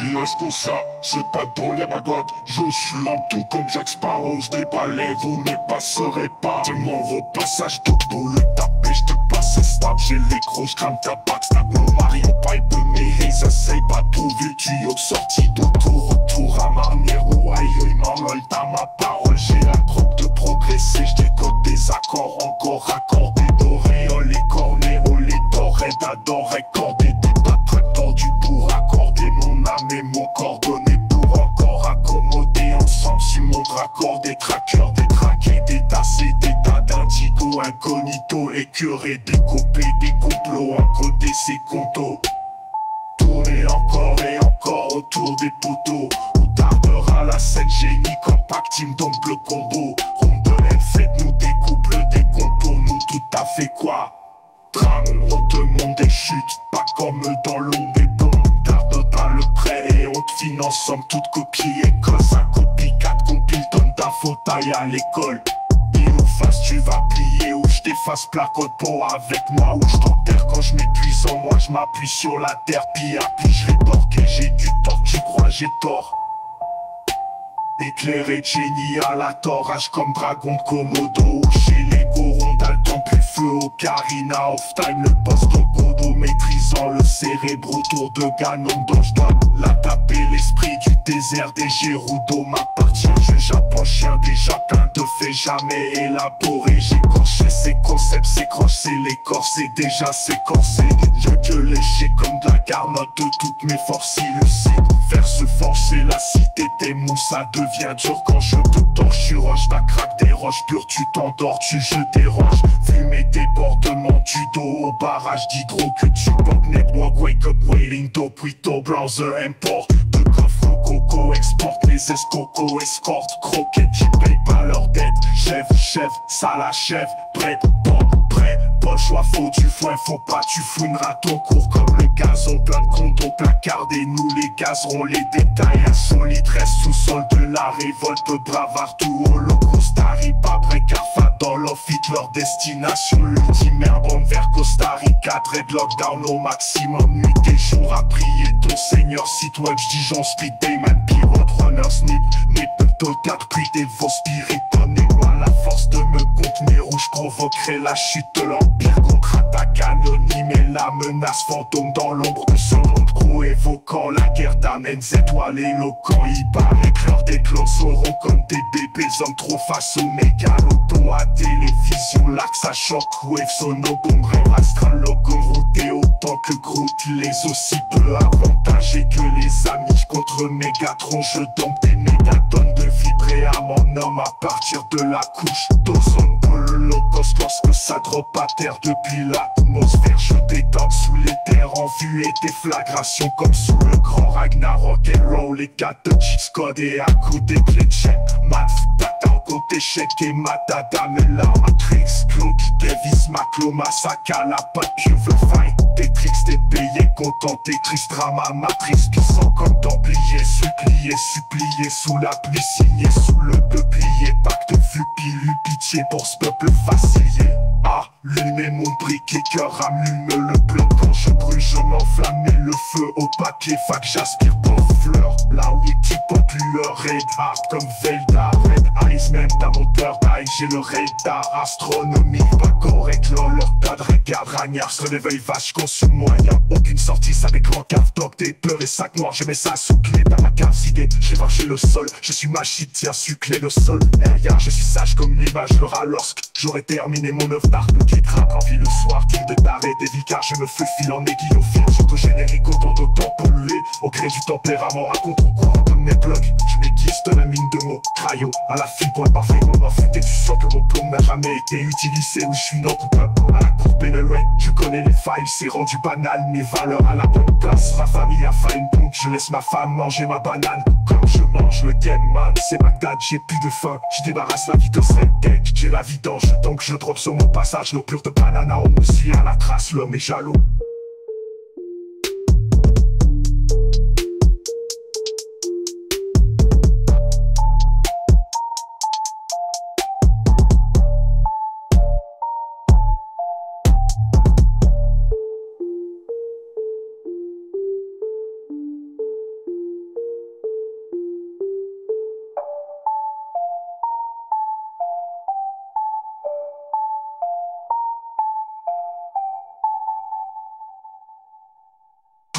Yes, pour ça, c'est pas dans les magottes. Je suis l'homme tout comme Jack Sparrow. Des balais, vous ne passerez pas. Tellement vos passages de boule, le tapé, je te passe stable. J'ai les grosses crânes, ta backstab. Mon Mario Pipe, mes haze, essaye pas tout vu. Tuyau de sortie d'autour, retour à manière. Ou aïe, m'envole à ma parole. J'ai la drogue de progresser, je décode des accords encore accordés. Doré, oh les cornets, oh les dorés, d'adoré, cordés. Des patrons tordus pour accorder mon âme et mon corps donné pour encore accommoder ensemble. Si mon raccord des trackers, des traqués, des tassés, des tas d'indigo incognito, écœurés, découpés, des complots, encodés, ces contos. Tourner encore et encore autour des poteaux. Où tardera la scène génie, compact team, double combo. Rondelette, faites-nous des couples, des comptes pour nous, tout à fait quoi. Drame, on te monte des chutes, pas comme dans l'ombre des bombes. Tarde pas le prêt et on te finance, somme toute copie école. 5 copies, 4 compiles, tonnes d'infos, taille à l'école. Pile ou face, tu vas plier ou je t'efface, placote pour avec moi ou je t'enterre quand je m'épuise en moi. Je m'appuie sur la terre, puis à puis je rétorque et j'ai du tort, tu crois j'ai tort. Éclairé de génie à la torrage comme dragon de Komodo. Chez les Gorons Dalton puis feu au Carina off time. Le boss ton codo maîtrisant le cérébro autour de Ganon dont je dois la taper. L'esprit du désert des Gérudo m'appartient. Je j'approche chien déjà plein de faits jamais élaborés. J'ai corché ces concepts, ces croches, c'est l'écorce, c'est déjà séquencé. Je que léché comme de la garnotte de toutes mes forces illucides. Faire se forcer la cité des mous, ça devient dur quand je te torche. Tu roches, ta craque des roches pures, tu t'endors, tu je dérange. Fumer débordement du dos au barrage d'hydro que tu portes. Network, wake up, waiting, dope, Wito, browser, import. De coffre au coco, exporte les escocos, escorte, croquettes, qui payent pas leur dette. Chef, ça l'achève, prête, bon, prêt. Pas le choix, faut du foin, faut pas tu fouineras ton cours comme le gazon. Plein de condos placardés, nous les gazerons les détails insolites. Reste sous-sol de la révolte, bravard tout holocauste. Arrive après Carfa dans l'off-it, leur destination l'ultime bombe vers Costa Rica. Dreadlock down au maximum, nuit et jour à prier ton seigneur. Site web, j'dis speed Dayman, pilote, runner, snip, nip, total, prix des vos spirites. Donnez-moi la force de me contenir ou je provoquerai la chute de l'empire. Contre-attaque anonyme et la menace fantôme dans l'ombre de son nom de crew, évoquant la guerre d'Amen, étoiles éloquents. Il paraît que leurs des clones seront comme des bébés hommes trop face au mégaloton à télévision. L'axe à shockwave, sonobombe, rêve astral, logom routé autant que Groot. Les aussi peu avantagés que les amis contre Mégatron. Je dompe des mégatonnes de vibrer à mon homme à partir de la couche d'ozone de l'holocauste. Lorsque ça drop à terre depuis l'atmosphère, je détonne sous les terres en vue et déflagration comme sous le grand Ragnarok. Et roll les gars de cheats code et à coups des clés de check. Math, data, côté chèque et matata. Mais la Matrix, Cloak, Davis, Maclo, Masaka, la patte, je veux fight. Des tricks, t'es payé, content, t'es triste, drama, matrice, puissant comme templier, supplié sous la pluie, signé sous le peuplier, pacte vu, pilu, pitié pour ce peuple facilier. Allumez mon briquet, cœur, allume le bloc quand je brûle, je m'enflamme et le feu au papier, fac j'aspire pour fleurs. La wiki pop lueur, red hard comme Velda, red eyes, même ta moteur d'ail, j'ai le radar astronomique, pas correct, lol, pas de regard, ragnard, se réveille vache, consume-moi, y'a aucune sortie, ça déclenche, cave, doc, des peurs et sacs noirs, je mets ça sous clé dans ma cave idée, j'ai marché le sol, je suis machine, tiens, suclé le sol, je suis sage comme l'image, le rat lorsque j'aurais terminé mon œuvre d'art, le qui trappe en vie le soir, team de tarés, des vicaires, je me faufile en aiguillophile, générique autant d'autant pollué, au gré du tempérament, à contre-courant comme mes blocs, je m'aiguise de la mine de mots, crayo, à la file, point parfait, on m'a fouté du sang que mon plomb n'a jamais été utilisé, où je suis notre peuple, à la courbe et le way, je connais les failles, c'est rendu banal, mes valeurs à la bonne place, ma famille a faim, donc je laisse ma femme manger ma banane, comme je mange le game man, c'est Bagdad, j'ai plus de faim, je débarrasse la vie de cette j'ai la vidange, donc je drop sur mon passage, l'eau pure de banana, on me suit à la trace, l'homme est jaloux.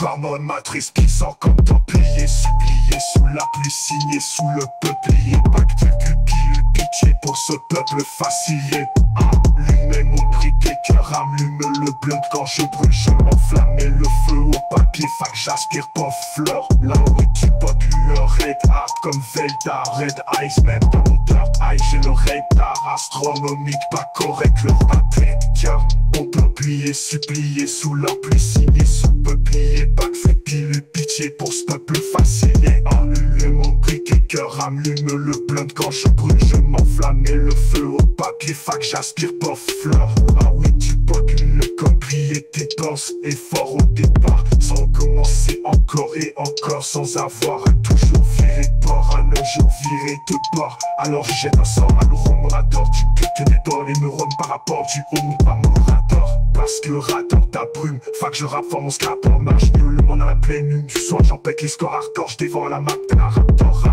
Histoire non matrice qui sort comme templier, supplié sous la pluie, signé sous le peuplier. Pacte pupille, pitié pour ce peuple facilié. Allumez mon briquet, cœur allume le blunt. Quand je brûle, je m'enflamme et le feu au papier. Fac j'aspire pas fleur. Là où tu pas lueur, red hard comme Velda, red ice, même dans mon dirt eye. J'ai le radar astronomique, pas correct, le papier. Cœur, on peut plier, supplier sous la pluie, signé sous peuplier. Pacte fait pile, pitié pour ce peuple fasciné. Allumez mon briquet, cœur allume le blunt. Quand je brûle, je m'enflamme et le feu au papier. Fac j'aspire pas fleur. Ah oui, tu le complier, tes danses et fort au départ. Sans commencer encore et encore, sans avoir toujours viré de bord. Un jour viré de bord. Alors je jette un sort à l'ouradour. Tu piques des dents et me rhum par rapport du haut pas mon radar. Parce que radar ta brume, fac je rappe fort mon scrap en marche. Le monde à la pleine lune du soir, j'en pète les scores hardcore. Je dévore la map de la raptor.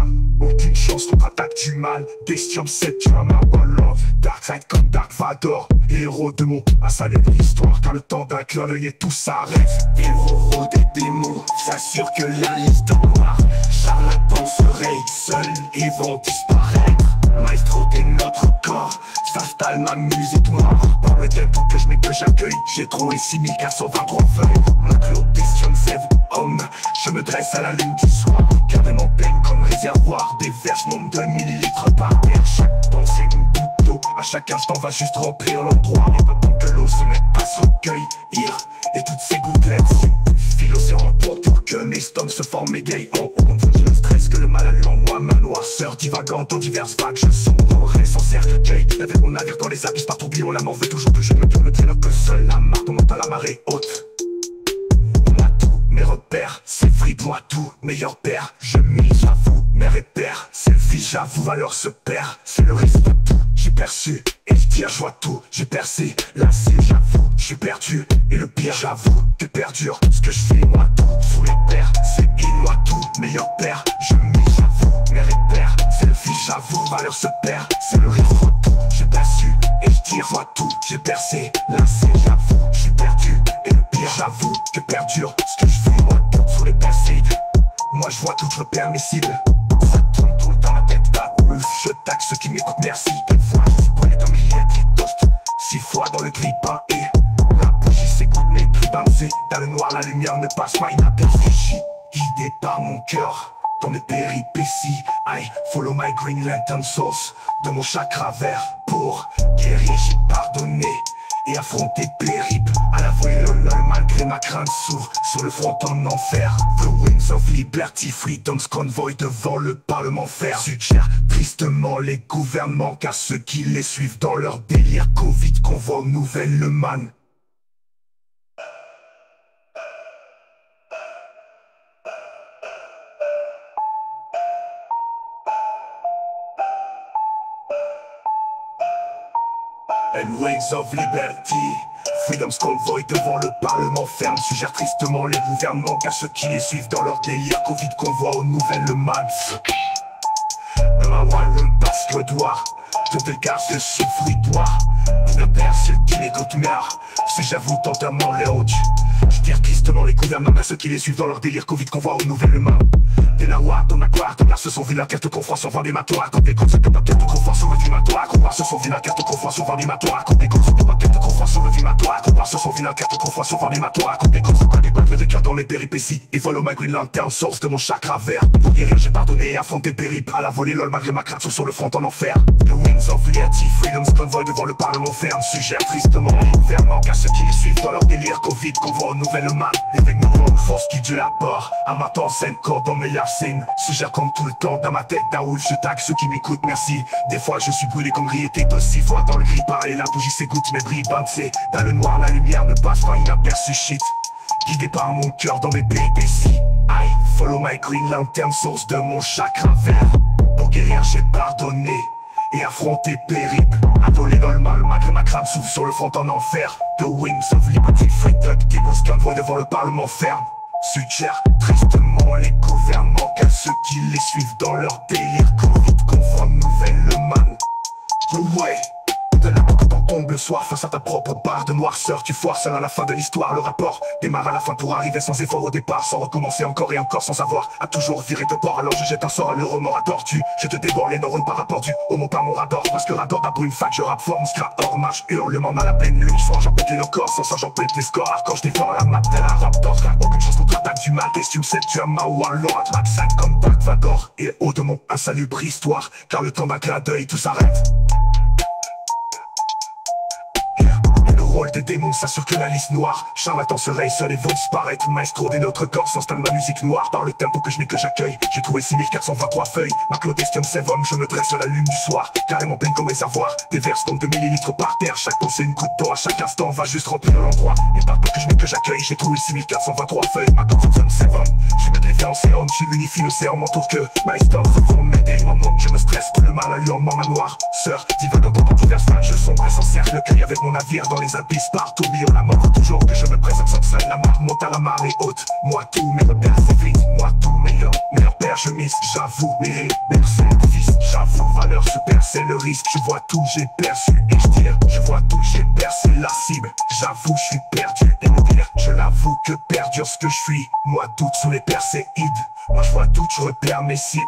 Aucune chance contre-attaque du mal. Bestium 7, tu as ma bonne love. Darkseid comme Dark Vador. Héros de mots, assalé de l'histoire. Car le temps d'un clin d'œil et tout s'arrête. Héros des démons, s'assure que la liste noire. Charlatans se rayent seuls et vont disparaître. Maestro de notre corps, s'installe ma musique noire. Par le tempo que je mets que j'accueille, j'ai trouvé 6423 feuilles. Un clos Bestium 7, homme, je me dresse à la lune du soir. Gardez mon peine comme réservoir, des verges nombre de millilitres par terre. Chaque pensée une goutte d'eau, à chaque instant va juste remplir l'endroit. Et pas tant que l'eau se mette pas se recueillir. Et toutes ces gouttelettes philocéan pour que mes stones se forment et gay en haut. Je stresse que le mal allume en moi, ma noirceur divagante en diverses vagues. Je sombrerai sans cercueil, avec mon navire dans les abysses par tourbillon. La mort veut toujours plus, je me tourne le traîneur que seul. La marque monte à la marée haute. On a tout, mes repères, c'est free, moi tout, meilleur père. Je mise, j'avoue, mes repères, c'est le fils, j'avoue, valeur se perd. C'est le risque de tout, j'ai perçu, et je tire, je vois tout, j'ai percé, lassé, j'avoue, je suis perdu. Et le pire, j'avoue, que perdure, ce que je fais, moi tout, sous les pères, c'est il, moi tout, meilleur père. Je mise, j'avoue, mes repères, c'est le fils, j'avoue, valeur se perd. C'est le risque de tout, j'ai perçu, et je tire, je vois tout, j'ai percé, lassé, j'avoue, je suis perdu. Et le pire, j'avoue, que perdure, ce que je fais, moi tout, sous les persides. Moi je vois tout, je repère mes cibles. Ça tourne tout le temps la tête bas, ouf, je taxe ceux qui m'écoutent, merci. Une fois, c'est brûlé dans mes lettres et toast. 6 fois dans le gris peint et la bougie s'écoute, mes prix bouncés. Dans le noir, la lumière ne passe pas inaperçue. Guidé par mon cœur, dans mes péripéties. I follow my green lantern source. De mon chakra vert, pour guérir, j'ai pardonné et affronter périple. À la volée, lol, malgré ma crainte s'ouvre sur le front en enfer. The wings of liberty, freedom's convoy devant le parlement fer. Suggère tristement les gouvernements, car ceux qui les suivent dans leur délire Covid convoient aux nouvelles le man. And wings of liberty, freedom's convoy devant le parlement ferme. Suggère tristement les gouvernements, car ceux qui les suivent dans leur délire Covid convoient aux nouvelles le mal. Ma one passe le doigt, je te garde ce souffridoir. Le père c'est le qui les d'autres meurent, c'est j'avoue tentamment les hautes. Je tire tristement les gouvernements, à ceux qui les suivent dans leur délire Covid convoient aux nouvelles mains. Des nawas dans ma gloire, ton se sont vus la carte confort sur vendématoire. Quand des comptes se comme la tête de confort sur le fumatoire. Croire se sont vus la carte confort sur vendématoire. Quand des comptes se comme la tête de confort sur le fumatoire. Croire se sont vus la carte confort sur vendématoire. Quand des comptes se comme des balles de cœur dans les péripéties. Et follow my green lantern, source de mon chakra vert. Pour guérir j'ai pardonné et affronté le périple. À la volée lol malgré ma crainte sur le front en enfer. The wings of liberty, freedom's convoy devant le parlement ferme. Suggère tristement les gouvernements, car ceux qui les suivent dans leur délire Covid convoient aux nouvelles mains. L'évêque nous rend force qui Dieu apporte. À ma temps scène, corps dans mes scènes. Suggère comme tout le temps dans ma tête d'Aoul. Je tag ceux qui m'écoutent, merci. Des fois je suis brûlé comme gris et de 6 fois dans le gris pareil. La bougie s'égoutte, mes brilles c'est dans le noir, la lumière ne passe pas inaperçue shit. Guidé par mon cœur dans mes péripéties. I follow my green lantern, source de mon chakra vert. Pour guérir j'ai pardonné et affronter périple. Adolé dans le mal, malgré ma crâne s'ouvre sur le front en enfer. The wings of liberty, free duck, Devil's convoy devant le parlement ferme. Suggère tristement les gouvernements, car ceux qui les suivent dans leur délire Covid convoient nouvelle man. Ouais, de la coque dans ton tombe le soir face à ta propre barre de noirceur. Tu foires seul à la fin de l'histoire. Le rapport démarre à la fin pour arriver sans effort au départ, sans recommencer encore et encore, sans savoir à toujours virer de bord. Alors je jette un sort à le remords à tortue. Je te dévore les neurones par rapport du homo par mon radar. Parce que radar à brume fac, je rappe forme, ska hors marche, hurlement mal à peine lune. Soir j'en pète le corps, sans ça j'en pète les scores. Quand je dévore la map tel un raptor, aucune chance contre-attaque du mal. Qu'est-ce que tu me sais, tu as ma wallon, attrape 5 comme Dark Vador. Et haut de mon insalubre histoire, car le temps d'un clin d'œil tout s'arrête. Le rôle des démons s'assure que la liste noire charlatan se raye seul et vont disparaître. Maestro des notre corps s'installe ma musique noire. Par le tempo que je n'ai que j'accueille, j'ai trouvé 6423 feuilles. Ma Clodestium Sevum, je me dresse sur la lune du soir. Carrément pleine comme réservoir, des verses tombent de millilitres par terre. Chaque pensée une goutte d'eau à chaque instant va juste remplir l'endroit. Et par peu que je n'ai que j'accueille, j'ai trouvé 6423 feuilles. Ma Clodestium Sevum, je me défais en sérum, je l'unifie le sérum en tour que Maestro se font m'aider. Je me stresse, tout le mal à lui en ma noire sœur, divague dans divers fan, je sombre sans cercle, le cueil avec mon navire dans les abysses. Partout, on la mort toujours que je me présente sans seul. La marque monte à la marée haute. Moi tout, mes repères c'est vite. Moi tout, meilleur père je mise. J'avoue, mes bercés, fils. J'avoue, valeur super, c'est le risque. Je vois tout, j'ai perçu. Et je tire, je vois tout, j'ai percé la cible. J'avoue, je suis perdu. Et le pire, je l'avoue que perdure ce que je suis. Moi doute sous les percéides. Moi je vois tout, je repère mes cibles.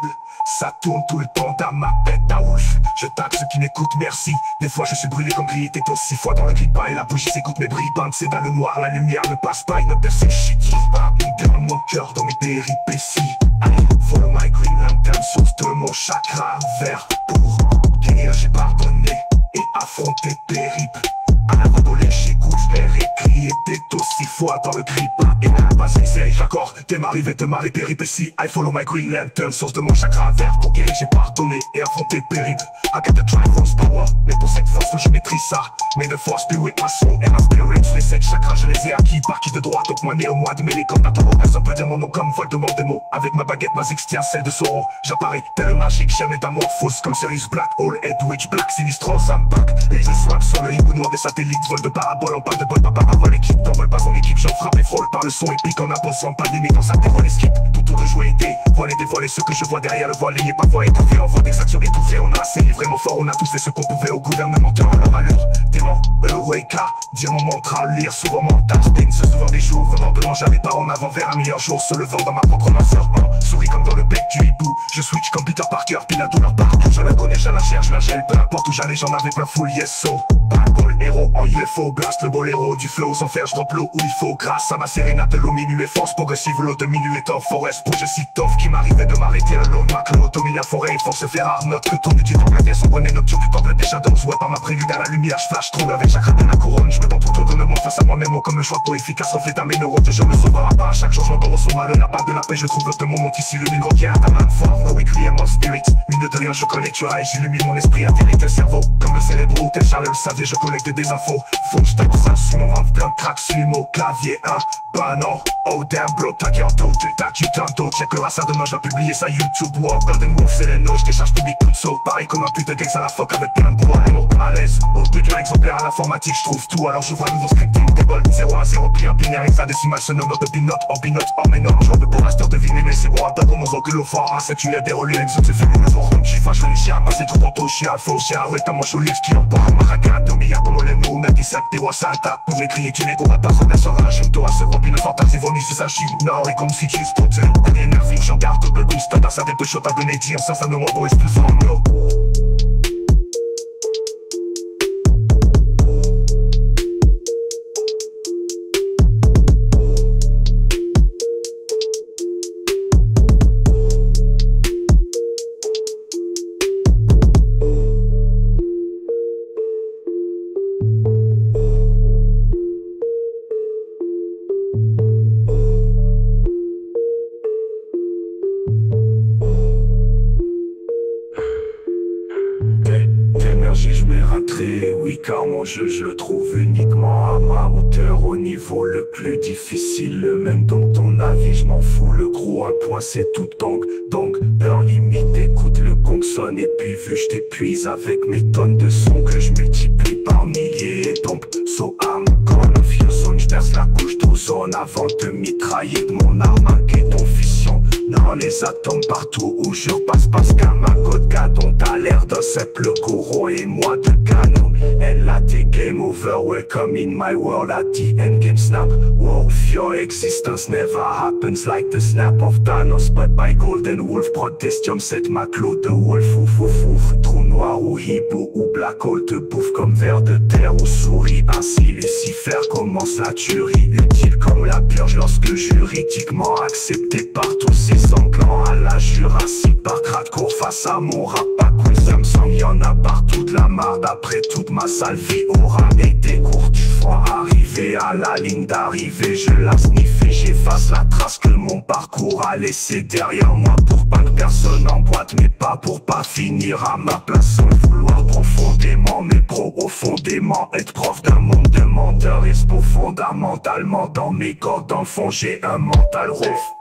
Ça tourne tout le temps dans ma tête à ouf. Je tape ceux qui m'écoutent, merci. Des fois je suis brûlé comme grillé t'es 6 fois dans le clip et la bougie s'écoute mes bribandes. C'est dans le noir, la lumière ne passe pas. Il ne perce shit, il dans mon cœur, dans mes péripéties. Allez, follow my green lantern, source de mon chakra vert. Pour guérir j'ai pardonné et affronté périple. À la volée j'écoute, faire écrire des 6 fois dans le clip. Et la base essaye, j'accorde, t'es m'arrivé de ma péripéties. I follow my green lantern, source de mon chakra vert. Pour guérir j'ai pardonné et affronté périple. I got the Triforce power, mais pour cette force je maîtrise ça. Mais de force plus with my soul and my spirit. Les 7 chakras je les ai acquis par qui de droite. Donc moi né au mois de mai les cordes à taureau. Personne peut dire mon nom comme Voldemort des mots. Avec ma baguette ma zix tient celle de Sauron. J'apparais tel magique, jamais métamorphose. Comme Sirius Black, All Edwidge Black, Sinistro, I'm back. Et je swap sur le hibou noir des satellites. Vol de parabole, on parle de bol, papa parole équipe. T'envole pas son équipe, j'en frappe et frôle par le son épique. En imposant pas de limite, on s'interroge les skips. Tout tour de jouer et des voiles et dévoiler ce que je vois derrière le voile. Et parfois étouffé, en voie d'extraction étouffée. On a assez vraiment fort, on a tous fait ce qu'on pouvait au gouvernement. À leur allure, démon, Wake dire mon mantra, lire souvent mental. Spin se souvent des jours, venant de jamais pas en avant vers un meilleur jour. Se levant dans ma propre masseur, souris comme dans le bec du hibou. Je switch comme Peter Parker, puis la douleur partout. Je la connais, je la cherche, je la gèle. Peu importe où j'allais, j'en avais plein full, yes so. Ball, héros en UFO, blast le boléro du flow. Sans faire, je drop l'eau où il faut. Grâce à ma sérénate, l'eau minuit force progressive. L'eau de minuit est en forest. Pour je cite Toff qui m'arrivait de m'arrêter alone. Ma clotomie la forêt, force Ferrari. Note que ton étude en son bonnet nocturne. Tu temple déjà dans ouais par ma prélude à la lumière. Je flash trop avec chaque de la couronne. Je me tends tout autour de le monde face à moi-même. Comme un choix trop efficace, reflète à mes neurones. Je me sauvera pas à chaque changement dans son mal. La barre de la paix, je trouve de mon monde ici. Le numéro qui est à ta main fort. No requiem of spirit. Mine de rien, je connecte, tu et j'illumine mon esprit. Atterrit tel cerveau. Comme le cérébro, tel Charles le savait, je collecte des infos. Faut que je tape ça sur mon rap, plein de tracks, sumo, clavier, bah non. Oh damn bro, t'as qu'un taux, t'as du tantôt. Check le ça demain, j'ai publié ça YouTube. Wow, Golden Wolf, c'est les notes, je décharge public tout saut. Pareil comme un putain d'ex à la fuck avec plein de bois. Les mots à l'aise, au but d'un exemplaire à l'informatique, je trouve tout. Alors je vois un nouveau scripting, des bols, 0 à 0, puis un binaire hexadécimal, se nomme de pinote, hors mes normes. Genre de pour master deviner, mais c'est bon, à pas pour mon recul fort. C'est tu as des relais, l'exode, c'est fait le nouveau rond. J'y fâche le chien, c'est trop tôt, chien, faux chien, arrête à moi, je lis qui en parle. Maraca, 2 milliards pour les mots, même 17, des rois salta. Pour écrire, tu n'es pour pas remettre sur un chien, toi, c'est rempli de fantasmes, vomi, c'est sa chine. Non, et comme si tu se potes, t'as des énergies, j'en garde double boost, dans sa tête de shot à donner, dire, ça ne m'envoie plus en l'eau. Je m'ai raté, oui car mon jeu je le trouve uniquement à ma hauteur. Au niveau le plus difficile, le même dans ton avis je m'en fous. Le gros un point c'est tout donc heure limite, écoute le gong sonne. Et puis vu je t'épuise avec mes tonnes de sons que je multiplie par milliers. Et tombe so I'm gonna feel son. Je perce la couche d'ozone avant de mitrailler de mon armaque et ton fission. Dans les atomes partout où je repasse parce qu'à ma côte dont t'as l'air d'un simple gourou et moi de canon. And latte game over, welcome in my world at the endgame snap. War of your existence never happens like the snap of Thanos, but by golden wolf protestium set ma clos de wolf. Ouf ouf ouf, trou noir ou hibou ou black hole te bouffe comme ver de terre ou souris. Ainsi Lucifer commence la tuerie, utile comme la purge lorsque juridiquement accepté par tous ces englans à la Jurassique Park. Hardcore face à mon rap, pas cool, ça me semble y'en a partout de la marde. Après toute ma sale vie aura été courte, je vois arriver à la ligne d'arrivée, je la sniffe et j'efface la trace que mon parcours a laissé derrière moi. Pour pas que personne en boîte, mais pas pour pas finir à ma place sans le vouloir profondément, mais profondément être prof d'un monde de menteurs. Et fondamentalement dans mes cordes, dans le fond j'ai un mental rough.